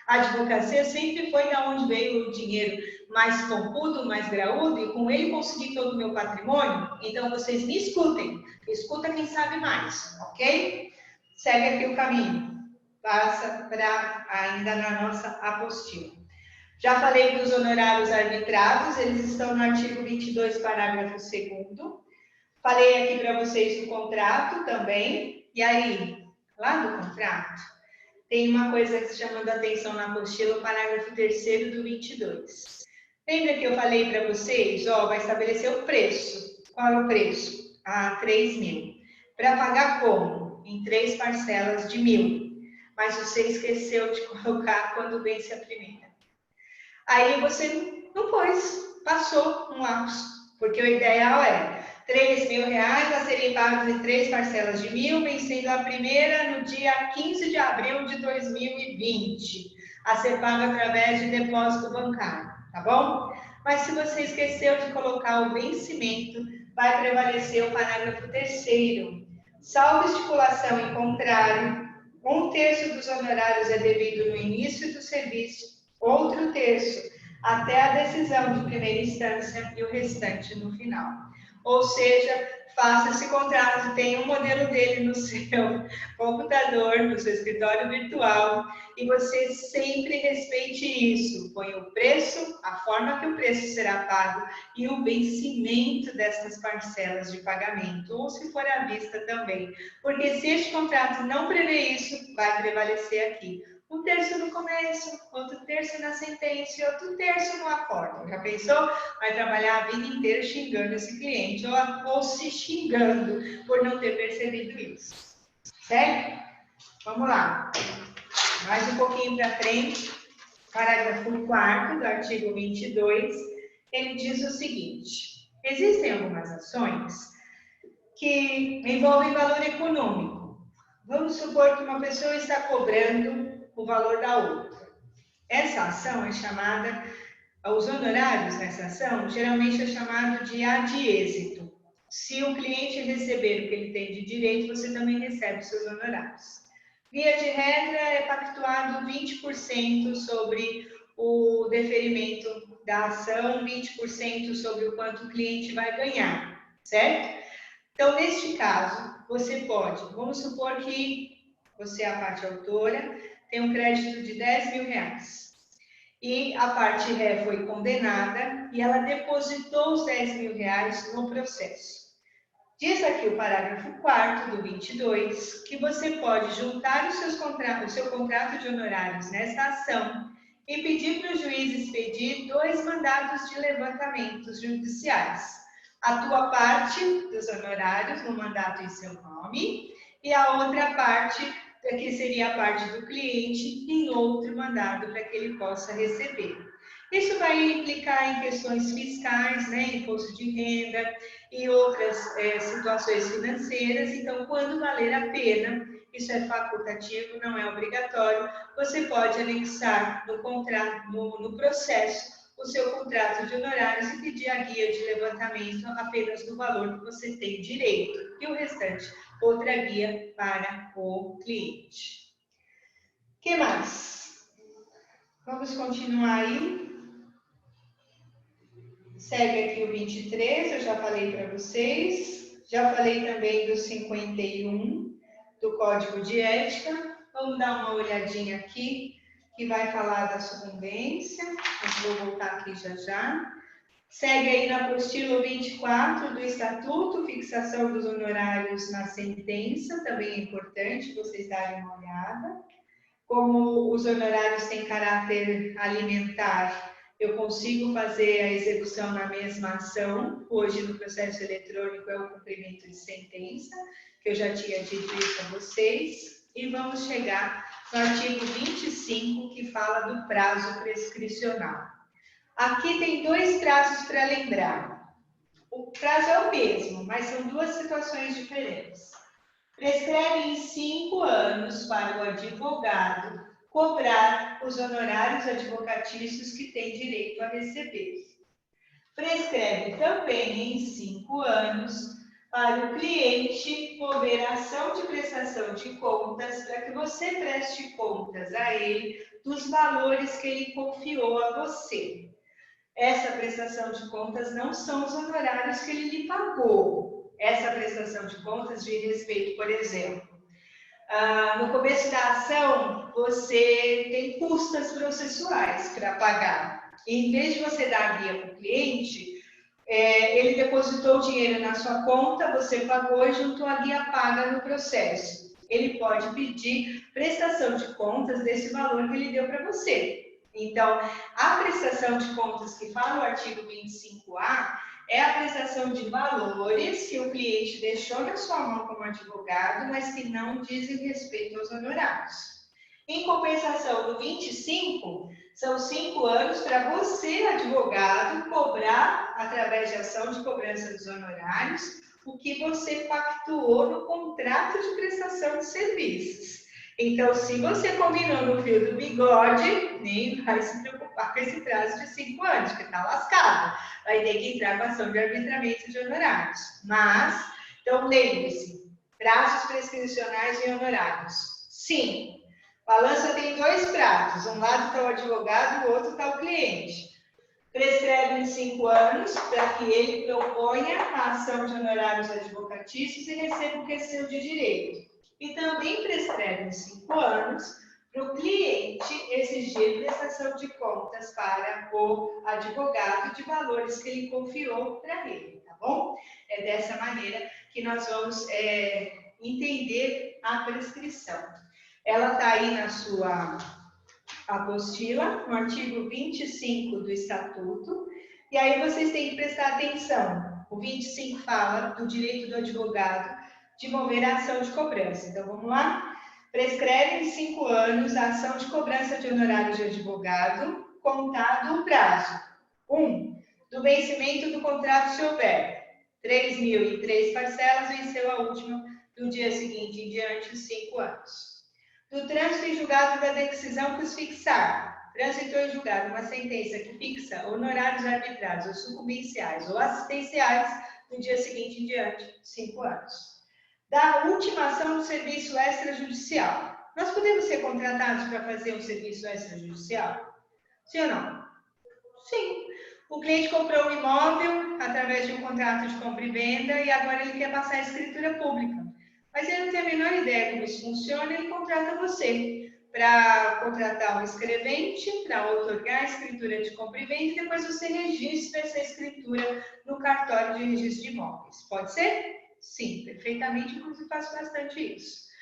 A advocacia sempre foi da onde veio o dinheiro mais pompudo, mais graúdo, e com ele consegui todo o meu patrimônio. Então, vocês me escutem. Escuta quem sabe mais, ok? Segue aqui o caminho. Passa para ainda na nossa apostila. Já falei dos honorários arbitrados, eles estão no artigo 22, parágrafo 2º. Falei aqui para vocês do contrato também. E aí, lá do contrato, tem uma coisa que se chamando a atenção na apostila, o parágrafo 3º do 22. Lembra que eu falei para vocês, vai estabelecer o preço. Qual é o preço? 3 mil. Para pagar como? Em 3 parcelas de 1.000. Mas você esqueceu de colocar quando vence a primeira. Aí você não pôs, passou um lapso. Porque o ideal é 3 mil reais a serem pagos em 3 parcelas de 1.000, vencendo a primeira no dia 15 de abril de 2020, a ser paga através de depósito bancário, tá bom? Mas se você esqueceu de colocar o vencimento, vai prevalecer o parágrafo 3º. Salvo estipulação em contrário, 1/3 dos honorários é devido no início do serviço, outro terço até a decisão de primeira instância e o restante no final. Ou seja, faça esse contrato, tenha um modelo dele no seu computador, no seu escritório virtual, e você sempre respeite isso. Põe o preço, a forma que o preço será pago e o vencimento dessas parcelas de pagamento, ou se for à vista também. Porque se este contrato não prevê isso, vai prevalecer aqui. Um terço no começo, outro terço na sentença e outro terço no acordo. Já pensou? Vai trabalhar a vida inteira xingando esse cliente ou se xingando por não ter percebido isso. Certo? Vamos lá. Mais um pouquinho para frente. Parágrafo 4º do artigo 22, ele diz o seguinte: existem algumas ações que envolvem valor econômico. Vamos supor que uma pessoa está cobrando o valor da outra. Essa ação é chamada, os honorários nessa ação, geralmente é chamado de ad êxito. Se o cliente receber o que ele tem de direito, você também recebe os seus honorários. Via de regra, é pactuado 20% sobre o deferimento da ação, 20% sobre o quanto o cliente vai ganhar, certo? Então, neste caso, você pode, vamos supor que você é a parte autora, tem um crédito de R$10.000 e a parte ré foi condenada e ela depositou os R$10.000 no processo. Diz aqui o parágrafo 4º do 22 que você pode juntar o seu contrato de honorários nesta ação e pedir para o juiz expedir 2 mandados de levantamentos judiciais. A tua parte dos honorários no mandato em seu nome e a outra parte, que seria a parte do cliente, em outro mandado para que ele possa receber. Isso vai implicar em questões fiscais, né, imposto de renda e outras situações financeiras. Então, quando valer a pena, isso é facultativo, não é obrigatório, você pode anexar no contrato, no processo, o seu contrato de honorários e pedir a guia de levantamento apenas do valor que você tem direito e o restante, outra guia para o cliente. O que mais? Vamos continuar aí. Segue aqui o 23, eu já falei para vocês. Já falei também do 51, do Código de Ética. Vamos dar uma olhadinha aqui, que vai falar da sucumbência. Eu vou voltar aqui já já. Segue aí na apostila 24 do Estatuto, fixação dos honorários na sentença. Também é importante vocês darem uma olhada. Como os honorários têm caráter alimentar, eu consigo fazer a execução na mesma ação. Hoje, no processo eletrônico, é o cumprimento de sentença, que eu já tinha dito isso a vocês. E vamos chegar no artigo 25, que fala do prazo prescricional. Aqui tem 2 prazos para lembrar. O prazo é o mesmo, mas são 2 situações diferentes. Prescreve em 5 anos para o advogado cobrar os honorários advocatícios que tem direito a receber. Prescreve também em 5 anos para o cliente mover ação de prestação de contas para que você preste contas a ele dos valores que ele confiou a você. Essa prestação de contas não são os honorários que ele lhe pagou. Essa prestação de contas diz respeito, por exemplo, no começo da ação, você tem custas processuais para pagar. E, em vez de você dar a guia para o cliente, ele depositou o dinheiro na sua conta, você pagou e juntou a guia paga no processo. Ele pode pedir prestação de contas desse valor que ele deu para você. Então, a prestação de contas que fala o artigo 25A é a prestação de valores que o cliente deixou na sua mão como advogado, mas que não dizem respeito aos honorários. Em compensação, no 25, são 5 anos para você, advogado, cobrar, através de ação de cobrança dos honorários, o que você pactuou no contrato de prestação de serviços. Então, se você combinou no fio do bigode, nem vai se preocupar com esse prazo de 5 anos, porque está lascado. Vai ter que entrar com ação de arbitramento de honorários. Mas, então, lembre-se, prazos prescricionais e honorários. Sim, balança tem 2 pratos. Um lado está o advogado e o outro está o cliente. Prescreve em 5 anos para que ele proponha a ação de honorários advocatícios e receba o que é seu de direito. E também prescreve em 5 anos para o cliente exigir prestação de contas para o advogado de valores que ele confiou para ele, tá bom? É dessa maneira que nós vamos entender a prescrição. Ela está aí na sua apostila, no artigo 25 do Estatuto, e aí vocês têm que prestar atenção. O 25 fala do direito do advogado de mover a ação de cobrança. Então, vamos lá? Prescreve em 5 anos a ação de cobrança de honorários de advogado, contado o prazo. 1. Do vencimento do contrato, se houver. 3.000 em 3 parcelas, venceu a última do dia seguinte em diante, os 5 anos. Do trânsito em julgado da decisão que os fixar. Trânsito em julgado uma sentença que fixa honorários arbitrários ou sucumbenciais ou assistenciais no dia seguinte em diante, 5 anos. Da última ação do serviço extrajudicial. Nós podemos ser contratados para fazer um serviço extrajudicial? Sim ou não? Sim. O cliente comprou um imóvel através de um contrato de compra e venda e agora ele quer passar a escritura pública. Mas ele não tem a menor ideia como isso funciona, ele contrata você para contratar um escrevente, para outorgar a escritura de compra e venda, e depois você registra essa escritura no cartório de registro de imóveis. Pode ser? Sim, perfeitamente, inclusive faço bastante isso.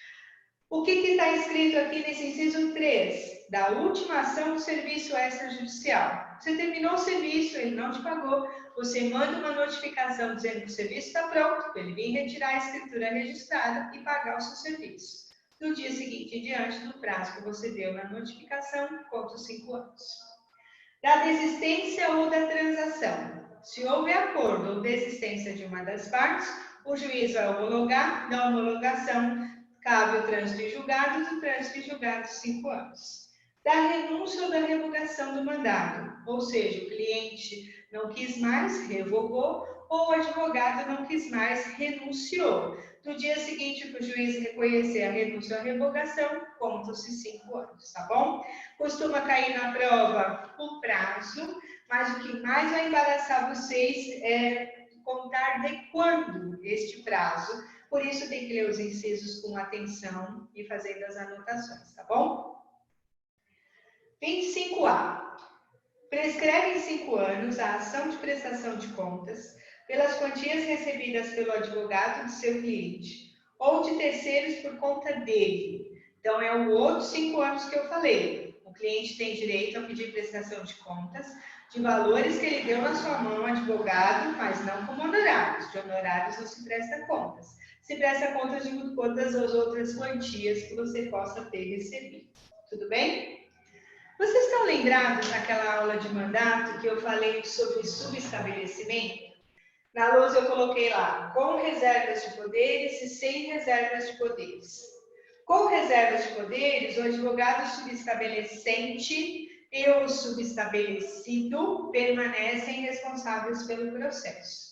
O que está escrito aqui nesse inciso 3? Da última ação do serviço extrajudicial. Você terminou o serviço, ele não te pagou, você manda uma notificação dizendo que o serviço está pronto, para ele vir retirar a escritura registrada e pagar o seu serviço. No dia seguinte em diante do prazo que você deu na notificação, conta os 5 anos. Da desistência ou da transação. Se houver acordo ou desistência de uma das partes, o juiz vai homologar, na homologação cabe o trânsito em julgado, do trânsito em julgado 5 anos. Da renúncia ou da revogação do mandado, ou seja, o cliente não quis mais, revogou, ou o advogado não quis mais, renunciou. No dia seguinte que o juiz reconhecer a renúncia ou a revogação, contam-se 5 anos, tá bom? Costuma cair na prova o prazo, mas o que mais vai embaraçar vocês é contar de quando este prazo. Por isso, tem que ler os incisos com atenção e fazendo as anotações, tá bom? 25A. Prescreve em 5 anos a ação de prestação de contas pelas quantias recebidas pelo advogado de seu cliente ou de terceiros por conta dele. Então, é o outro 5 anos que eu falei. O cliente tem direito a pedir prestação de contas de valores que ele deu na sua mão, advogado, mas não como honorários. De honorários não se presta contas. Se presta contas de todas as outras quantias que você possa ter recebido. Tudo bem? Vocês estão lembrados daquela aula de mandato que eu falei sobre subestabelecimento? Na lousa eu coloquei lá, com reservas de poderes e sem reservas de poderes. Com reservas de poderes, o advogado subestabelecente e o subestabelecido permanecem responsáveis pelo processo.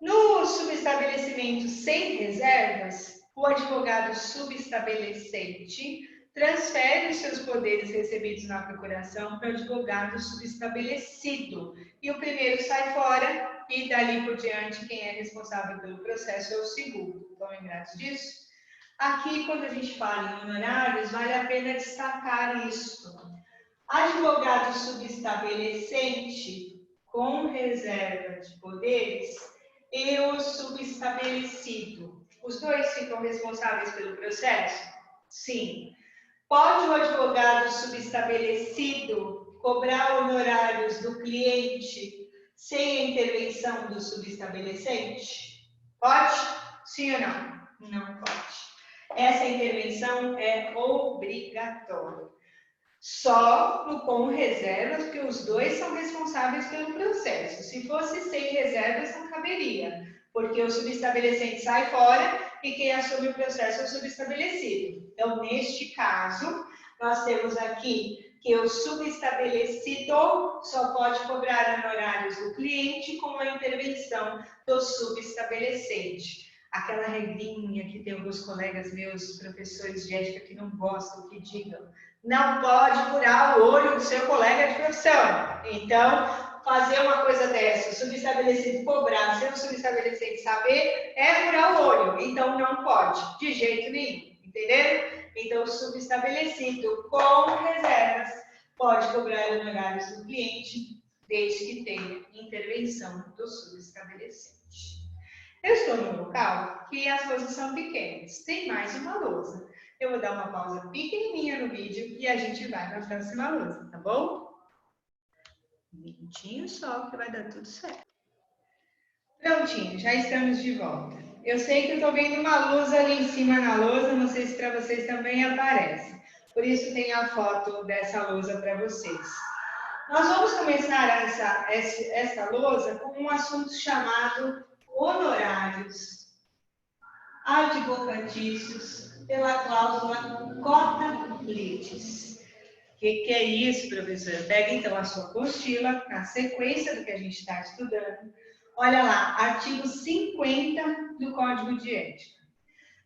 No subestabelecimento sem reservas, o advogado subestabelecente transfere os seus poderes recebidos na procuração para o advogado subestabelecido. E o primeiro sai fora e dali por diante quem é responsável pelo processo é o segundo. Estão lembrados disso? Aqui, quando a gente fala em honorários, vale a pena destacar isso. Advogado subestabelecente com reserva de poderes e o subestabelecido. Os dois ficam responsáveis pelo processo? Sim. Pode o advogado subestabelecido cobrar honorários do cliente sem a intervenção do subestabelecente? Pode? Sim ou não? Não pode. Essa intervenção é obrigatória. Só com reservas, porque os dois são responsáveis pelo processo. Se fosse sem reservas, não caberia, porque o subestabelecente sai fora e quem assume o processo é o subestabelecido. Então, neste caso, nós temos aqui que o subestabelecido só pode cobrar honorários do cliente com a intervenção do subestabelecente. Aquela regrinha que tem alguns colegas meus, professores de ética, que não gostam que digam. Não pode furar o olho do seu colega de profissão. Então, fazer uma coisa dessa, o subestabelecido cobrar, sem o subestabelecido saber, é furar o olho. Então, não pode, de jeito nenhum. Entenderam? Então, o subestabelecido com reservas pode cobrar honorários do cliente, desde que tenha intervenção do subestabelecente. Eu estou num local que as lojas são pequenas, tem mais uma lousa. Eu vou dar uma pausa pequenininha no vídeo e a gente vai na próxima lousa, tá bom? Um minutinho só que vai dar tudo certo. Prontinho, já estamos de volta. Eu sei que eu estou vendo uma luz ali em cima na lousa, não sei se para vocês também aparece. Por isso tem a foto dessa lousa para vocês. Nós vamos começar essa lousa com um assunto chamado honorários advocatícios pela cláusula cota litis. O que é isso, professora? Pega então a sua apostila, na sequência do que a gente está estudando. Olha lá, artigo 50 do Código de Ética.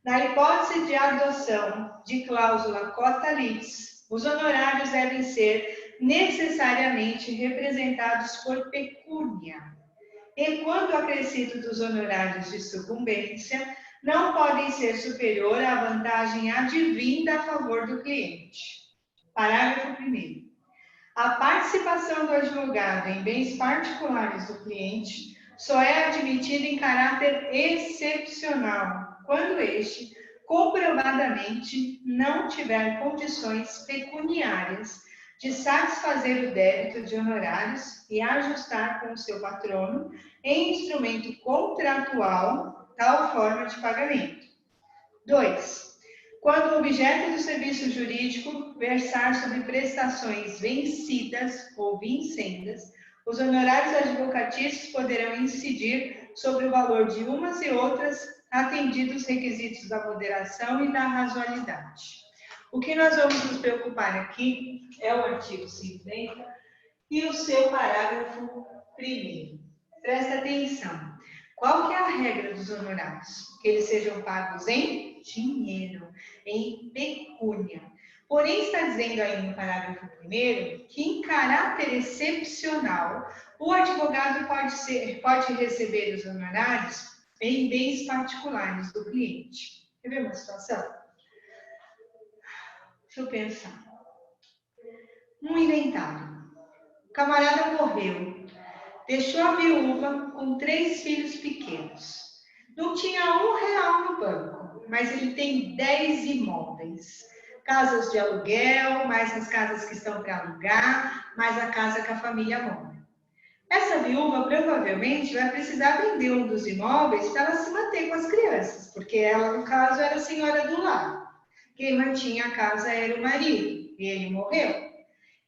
Na hipótese de adoção de cláusula cota litis, os honorários devem ser necessariamente representados por pecúnia. E quando acrescido dos honorários de sucumbência, não podem ser superior à vantagem advinda a favor do cliente. Parágrafo 1º. A participação do advogado em bens particulares do cliente só é admitida em caráter excepcional, quando este, comprovadamente, não tiver condições pecuniárias de satisfazer o débito de honorários e ajustar com o seu patrono, em instrumento contratual, tal forma de pagamento. 2. Quando o objeto do serviço jurídico versar sobre prestações vencidas ou vincendas, os honorários advocatícios poderão incidir sobre o valor de umas e outras, atendidos os requisitos da moderação e da razoabilidade. O que nós vamos nos preocupar aqui é o artigo 50 e o seu parágrafo 1º. Presta atenção. Qual que é a regra dos honorários? Que eles sejam pagos em dinheiro, em pecúnia. Porém, está dizendo aí no parágrafo 1º que, em caráter excepcional, o advogado pode receber os honorários em bens particulares do cliente. Quer ver uma situação? Deixa eu pensar. Um inventário. O camarada morreu, deixou a viúva com 3 filhos pequenos. Não tinha R$1 no banco, mas ele tem 10 imóveis. Casas de aluguel, mais as casas que estão para alugar, mais a casa que a família mora. Essa viúva provavelmente vai precisar vender um dos imóveis para ela se manter com as crianças, porque ela, no caso, era a senhora do lar. Quem mantinha a casa era o marido, e ele morreu.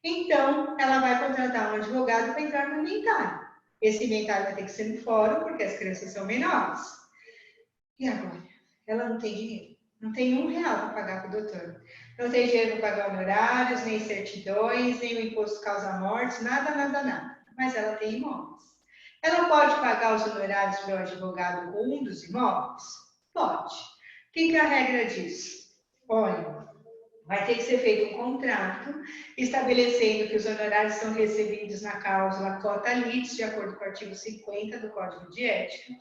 Então, ela vai contratar um advogado para entrar no inventário. Esse inventário vai ter que ser no fórum, porque as crianças são menores. E agora? Ela não tem dinheiro. Não tem R$1 para pagar para o doutor. Não tem dinheiro para pagar honorários, nem certidões, nem o imposto causa-mortes, nada. Mas ela tem imóveis. Ela pode pagar os honorários para o advogado com um dos imóveis? Pode. O que a regra diz? Olha, vai ter que ser feito um contrato estabelecendo que os honorários são recebidos na cláusula cota litis, de acordo com o artigo 50 do Código de Ética.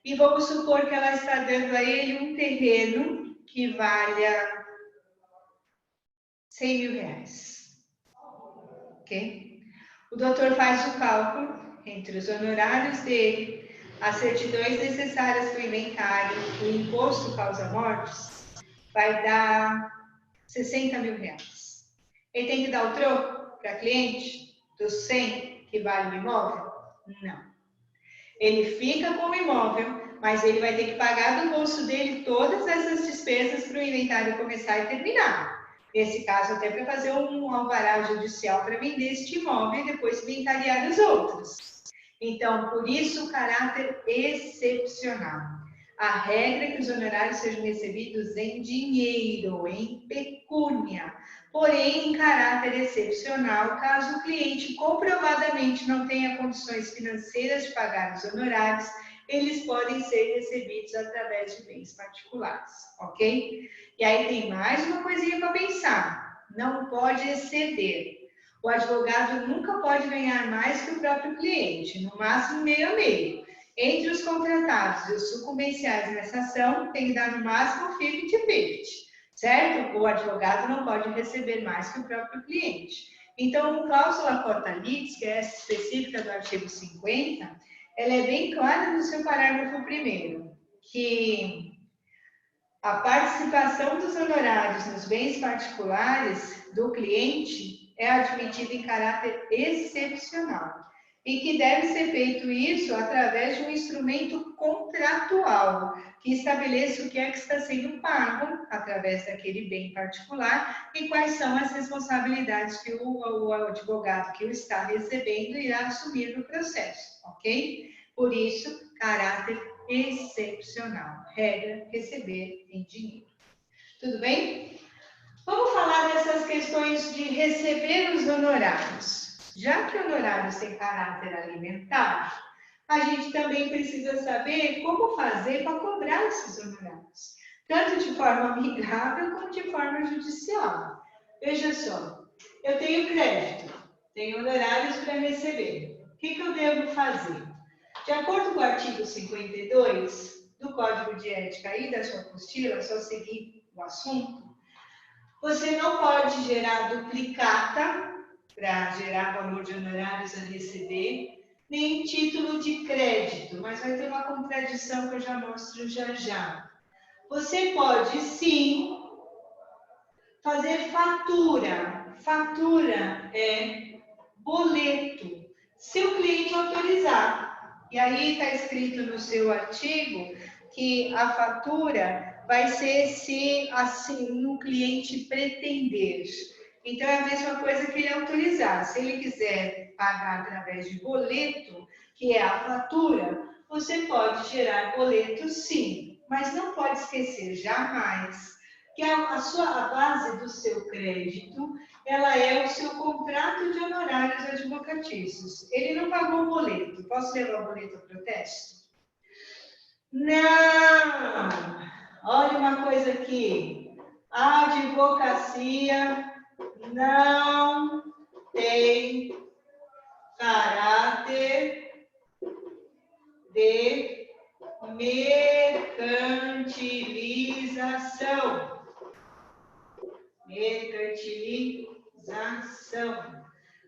E vamos supor que ela está dando a ele um terreno que valha R$100.000. Ok? O doutor faz o cálculo entre os honorários dele, as certidões necessárias para o inventário, o imposto causa-mortes, vai dar R$60.000. Ele tem que dar o troco para cliente dos 100 que vale o imóvel? Não. Ele fica com o imóvel, mas ele vai ter que pagar do bolso dele todas essas despesas para o inventário começar e terminar. Nesse caso, até para fazer um alvará judicial para vender este imóvel e depois inventariar os outros. Então, por isso, o caráter excepcional. A regra é que os honorários sejam recebidos em dinheiro, em pecúnia, porém em caráter excepcional, caso o cliente comprovadamente não tenha condições financeiras de pagar os honorários, eles podem ser recebidos através de bens particulares, ok? E aí tem mais uma coisinha para pensar, não pode exceder. O advogado nunca pode ganhar mais que o próprio cliente, no máximo meio a meio. Entre os contratados e os sucumbenciais nessa ação, tem que dar no máximo 50-50, certo? O advogado não pode receber mais que o próprio cliente. Então, a cláusula quota litis, que é essa específica do artigo 50, ela é bem clara no seu parágrafo 1º, que a participação dos honorários nos bens particulares do cliente é admitida em caráter excepcional e que deve ser feito isso através de um instrumento contratual que estabeleça o que é que está sendo pago através daquele bem particular e quais são as responsabilidades que o advogado que o está recebendo irá assumir no processo, ok? Por isso, caráter excepcional. Regra, receber em dinheiro. Tudo bem? Vamos falar dessas questões de receber os honorários. Já que honorários têm caráter alimentar, a gente também precisa saber como fazer para cobrar esses honorários, tanto de forma amigável como de forma judicial. Veja só, eu tenho crédito, tenho honorários para receber. O que eu devo fazer? De acordo com o artigo 52 do Código de Ética e da sua apostila, só seguir o assunto, você não pode gerar duplicata para gerar valor de honorários a receber, nem título de crédito, mas vai ter uma contradição que eu já mostro já. Você pode, sim, fazer fatura. Fatura é boleto, se o cliente autorizar. E aí está escrito no seu artigo que a fatura vai ser se assim o cliente pretender. Então, é a mesma coisa que ele autorizar. Se ele quiser pagar através de boleto, que é a fatura, você pode gerar boleto sim, mas não pode esquecer jamais que a base do seu crédito, ela é o seu contrato de honorários advocatícios. Ele não pagou o boleto. Posso levar o boleto a protesto? Não! Olha uma coisa aqui. A advocacia não tem caráter de mercantilização. Mercantilização.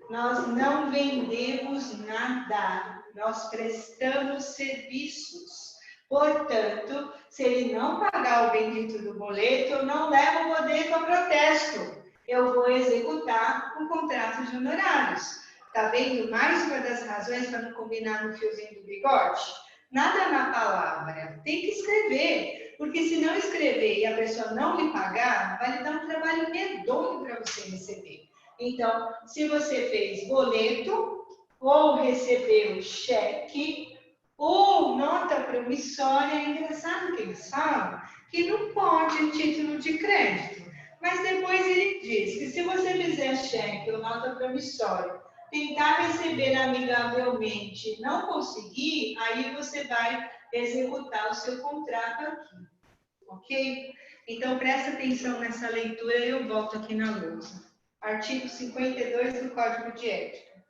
Nós não vendemos nada, nós prestamos serviços. Portanto, se ele não pagar o bendito do boleto, eu não levo o boleto a protesto. Eu vou executar o contrato de honorários. Está vendo mais uma das razões para não combinar no fiozinho do bigode? Nada na palavra, tem que escrever. Porque se não escrever e a pessoa não lhe pagar, vai lhe dar um trabalho medonho para você receber. Então, se você fez boleto, ou recebeu cheque, ou nota promissória, é engraçado que eles falam que não pode título de crédito. Mas depois ele diz que se você fizer cheque ou nota promissória, tentar receber amigavelmente e não conseguir, aí você vai executar o seu contrato aqui. Ok? Então, presta atenção nessa leitura e eu volto aqui na lousa. Artigo 52 do Código de Ética.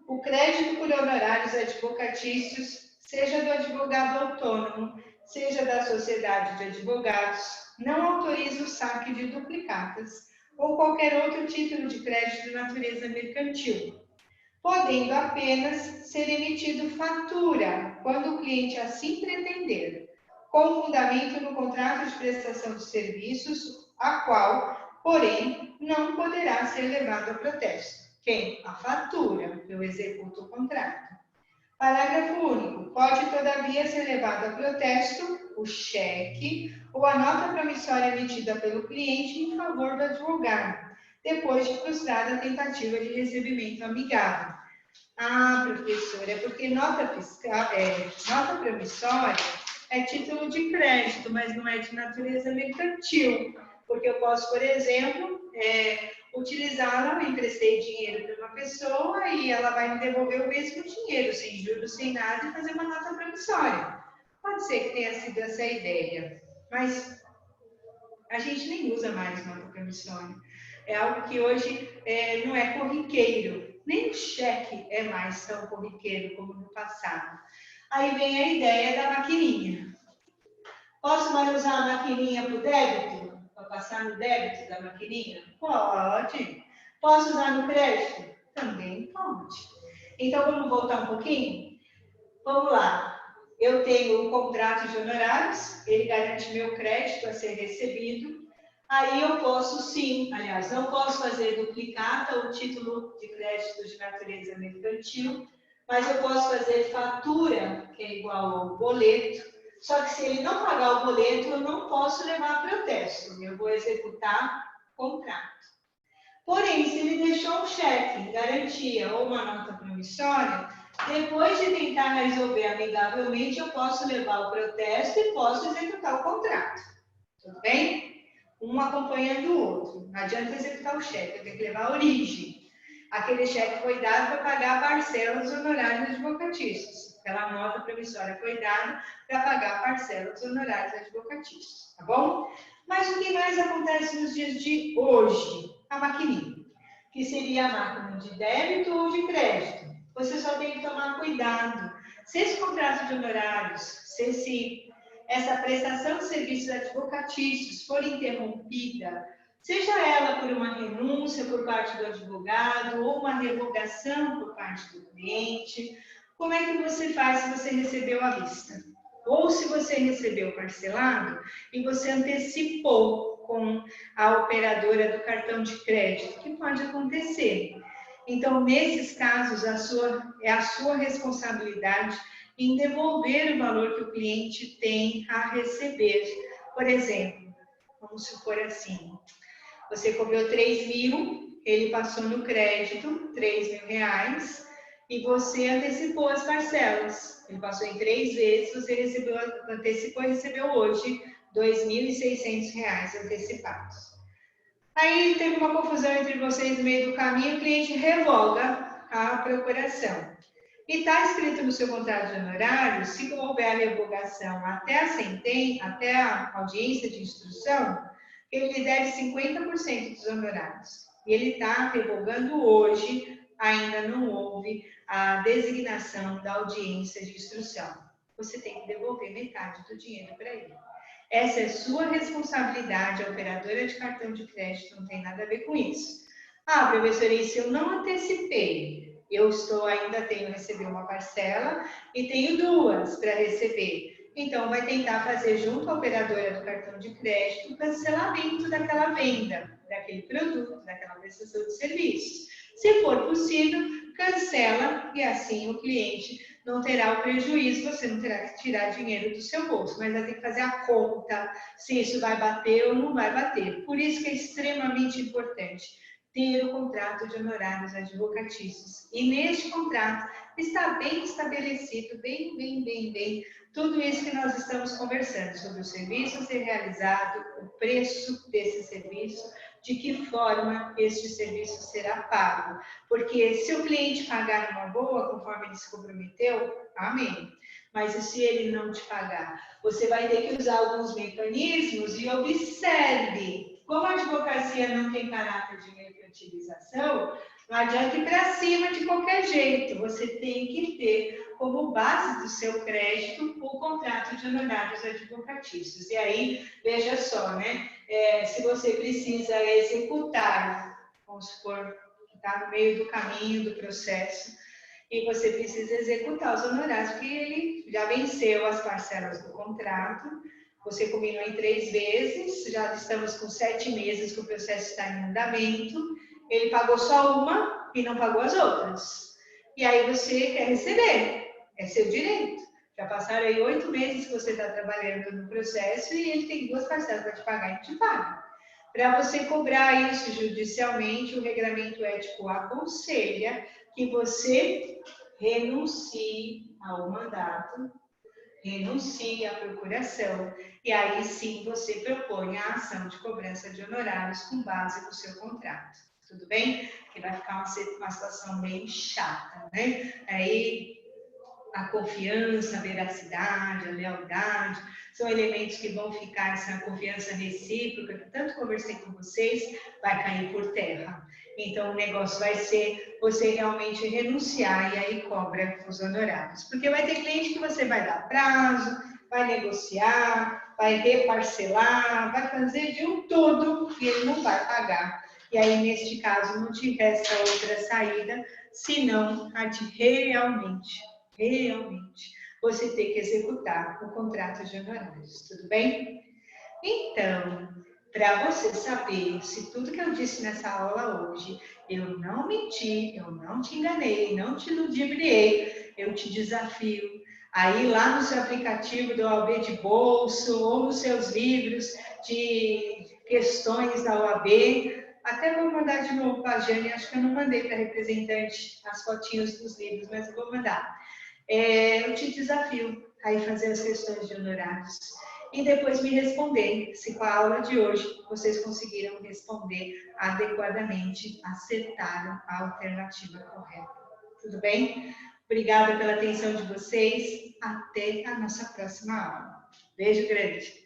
O crédito por honorários advocatícios, seja do advogado autônomo, seja da sociedade de advogados, não autoriza o saque de duplicatas ou qualquer outro título de crédito de natureza mercantil, podendo apenas ser emitido fatura, quando o cliente assim pretender, com fundamento no contrato de prestação de serviços, a qual, porém, não poderá ser levado a protesto. Quem? A fatura, eu executo o contrato. Parágrafo único. Pode, todavia, ser levado a protesto o cheque ou a nota promissória emitida pelo cliente em favor do advogado, depois de frustrada a tentativa de recebimento amigável. Ah, professora, é porque nota promissória é título de crédito, mas não é de natureza mercantil. Porque eu posso, por exemplo, utilizá-la, eu emprestei dinheiro para uma pessoa e ela vai me devolver o mesmo dinheiro, sem juros, sem nada, e fazer uma nota promissória. Pode ser que tenha sido essa a ideia, mas a gente nem usa mais nota promissória. É algo que hoje não é corriqueiro. Nem o cheque é mais tão corriqueiro como no passado. Aí vem a ideia da maquininha. Posso mais usar a maquininha para o débito? Para passar no débito da maquininha? Pode. Posso usar no crédito? Também pode. Então, vamos voltar um pouquinho? Vamos lá. Eu tenho um contrato de honorários, ele garante meu crédito a ser recebido. Aí eu posso sim, aliás, não posso fazer duplicata ou título de crédito de natureza mercantil, mas eu posso fazer fatura, que é igual ao boleto. Só que se ele não pagar o boleto, eu não posso levar protesto. Eu vou executar o contrato. Porém, se ele deixou um cheque, garantia ou uma nota promissória, depois de tentar resolver amigavelmente, eu posso levar o protesto e posso executar o contrato. Tudo bem? Um acompanhando o outro. Não adianta executar o cheque, eu tenho que levar a origem. Aquele cheque foi dado para pagar a parcela dos honorários advocatícios. Aquela nota promissória foi dada para pagar a parcela dos honorários advocatícios. Tá bom? Mas o que mais acontece nos dias de hoje? A maquininha, que seria a máquina de débito ou de crédito. Você só tem que tomar cuidado. Se esse contrato de honorários, se essa prestação de serviços advocatícios for interrompida, seja ela por uma renúncia por parte do advogado ou uma revogação por parte do cliente, como é que você faz se você recebeu à vista? Ou se você recebeu parcelado e você antecipou com a operadora do cartão de crédito, que pode acontecer. Então, nesses casos, é a sua responsabilidade em devolver o valor que o cliente tem a receber. Por exemplo, vamos supor assim, você cobrou 3 mil, ele passou no crédito, 3 mil reais, e você antecipou as parcelas. Ele passou em 3 vezes, você antecipou e recebeu hoje R$ 2.600 antecipados. Aí teve uma confusão entre vocês no meio do caminho, o cliente revoga a procuração. E está escrito no seu contrato de honorários, se houver a revogação até a sentença, até a audiência de instrução, ele deve 50% dos honorários. E ele está revogando hoje, ainda não houve a designação da audiência de instrução. Você tem que devolver metade do dinheiro para ele. Essa é sua responsabilidade, a operadora de cartão de crédito não tem nada a ver com isso. Ah, professora, e se eu não antecipei? Eu ainda tenho receber uma parcela e tenho 2 para receber. Então, vai tentar fazer junto à operadora do cartão de crédito o cancelamento daquela venda, daquele produto, daquela prestação de serviços. Se for possível, cancela e assim o cliente não terá o prejuízo, você não terá que tirar dinheiro do seu bolso, mas vai ter que fazer a conta se isso vai bater ou não vai bater. Por isso que é extremamente importante ter o contrato de honorários advocatícios. E neste contrato está bem estabelecido, bem, tudo isso que nós estamos conversando, sobre o serviço a ser realizado, o preço desse serviço, de que forma este serviço será pago. Porque se o cliente pagar numa boa, conforme ele se comprometeu, amém. Mas e se ele não te pagar? Você vai ter que usar alguns mecanismos e observe. Como a advocacia não tem caráter de mercantilização, não adianta ir para cima de qualquer jeito. Você tem que ter como base do seu crédito o contrato de honorários advocatícios. E aí, veja só, né? Se você precisa executar, vamos supor que está no meio do caminho do processo, e você precisa executar os honorários, porque ele já venceu as parcelas do contrato, você combinou em 3 vezes, já estamos com 7 meses que o processo está em andamento, ele pagou só uma e não pagou as outras. E aí você quer receber, é seu direito. Já passaram aí 8 meses que você está trabalhando no processo e ele tem 2 parcelas para te pagar e te paga. Para você cobrar isso judicialmente, o regramento ético aconselha que você renuncie ao mandato, renuncie à procuração, e aí sim você propõe a ação de cobrança de honorários com base no seu contrato. Tudo bem? Porque vai ficar uma situação bem chata, né? Aí a confiança, a veracidade, a lealdade, são elementos que vão ficar, essa confiança recíproca, que tanto conversei com vocês, vai cair por terra. Então, o negócio vai ser você realmente renunciar e aí cobra os honorários. Porque vai ter cliente que você vai dar prazo, vai negociar, vai reparcelar, vai fazer de um tudo e ele não vai pagar. E aí, neste caso, não te resta outra saída, senão a de realmente você ter que executar o contrato de honorários, tudo bem? Então, para você saber se tudo que eu disse nessa aula hoje, eu não menti, eu não te enganei, não te ludibriei, eu te desafio a ir lá no seu aplicativo do OAB de bolso ou nos seus livros de questões da OAB. Até vou mandar de novo para a Jane, acho que eu não mandei para a representante as fotinhos dos livros, mas eu vou mandar. Eu te desafio a ir fazer as questões de honorários e depois me responder se com a aula de hoje vocês conseguiram responder adequadamente, acertaram a alternativa correta. Tudo bem? Obrigada pela atenção de vocês. Até a nossa próxima aula. Beijo grande.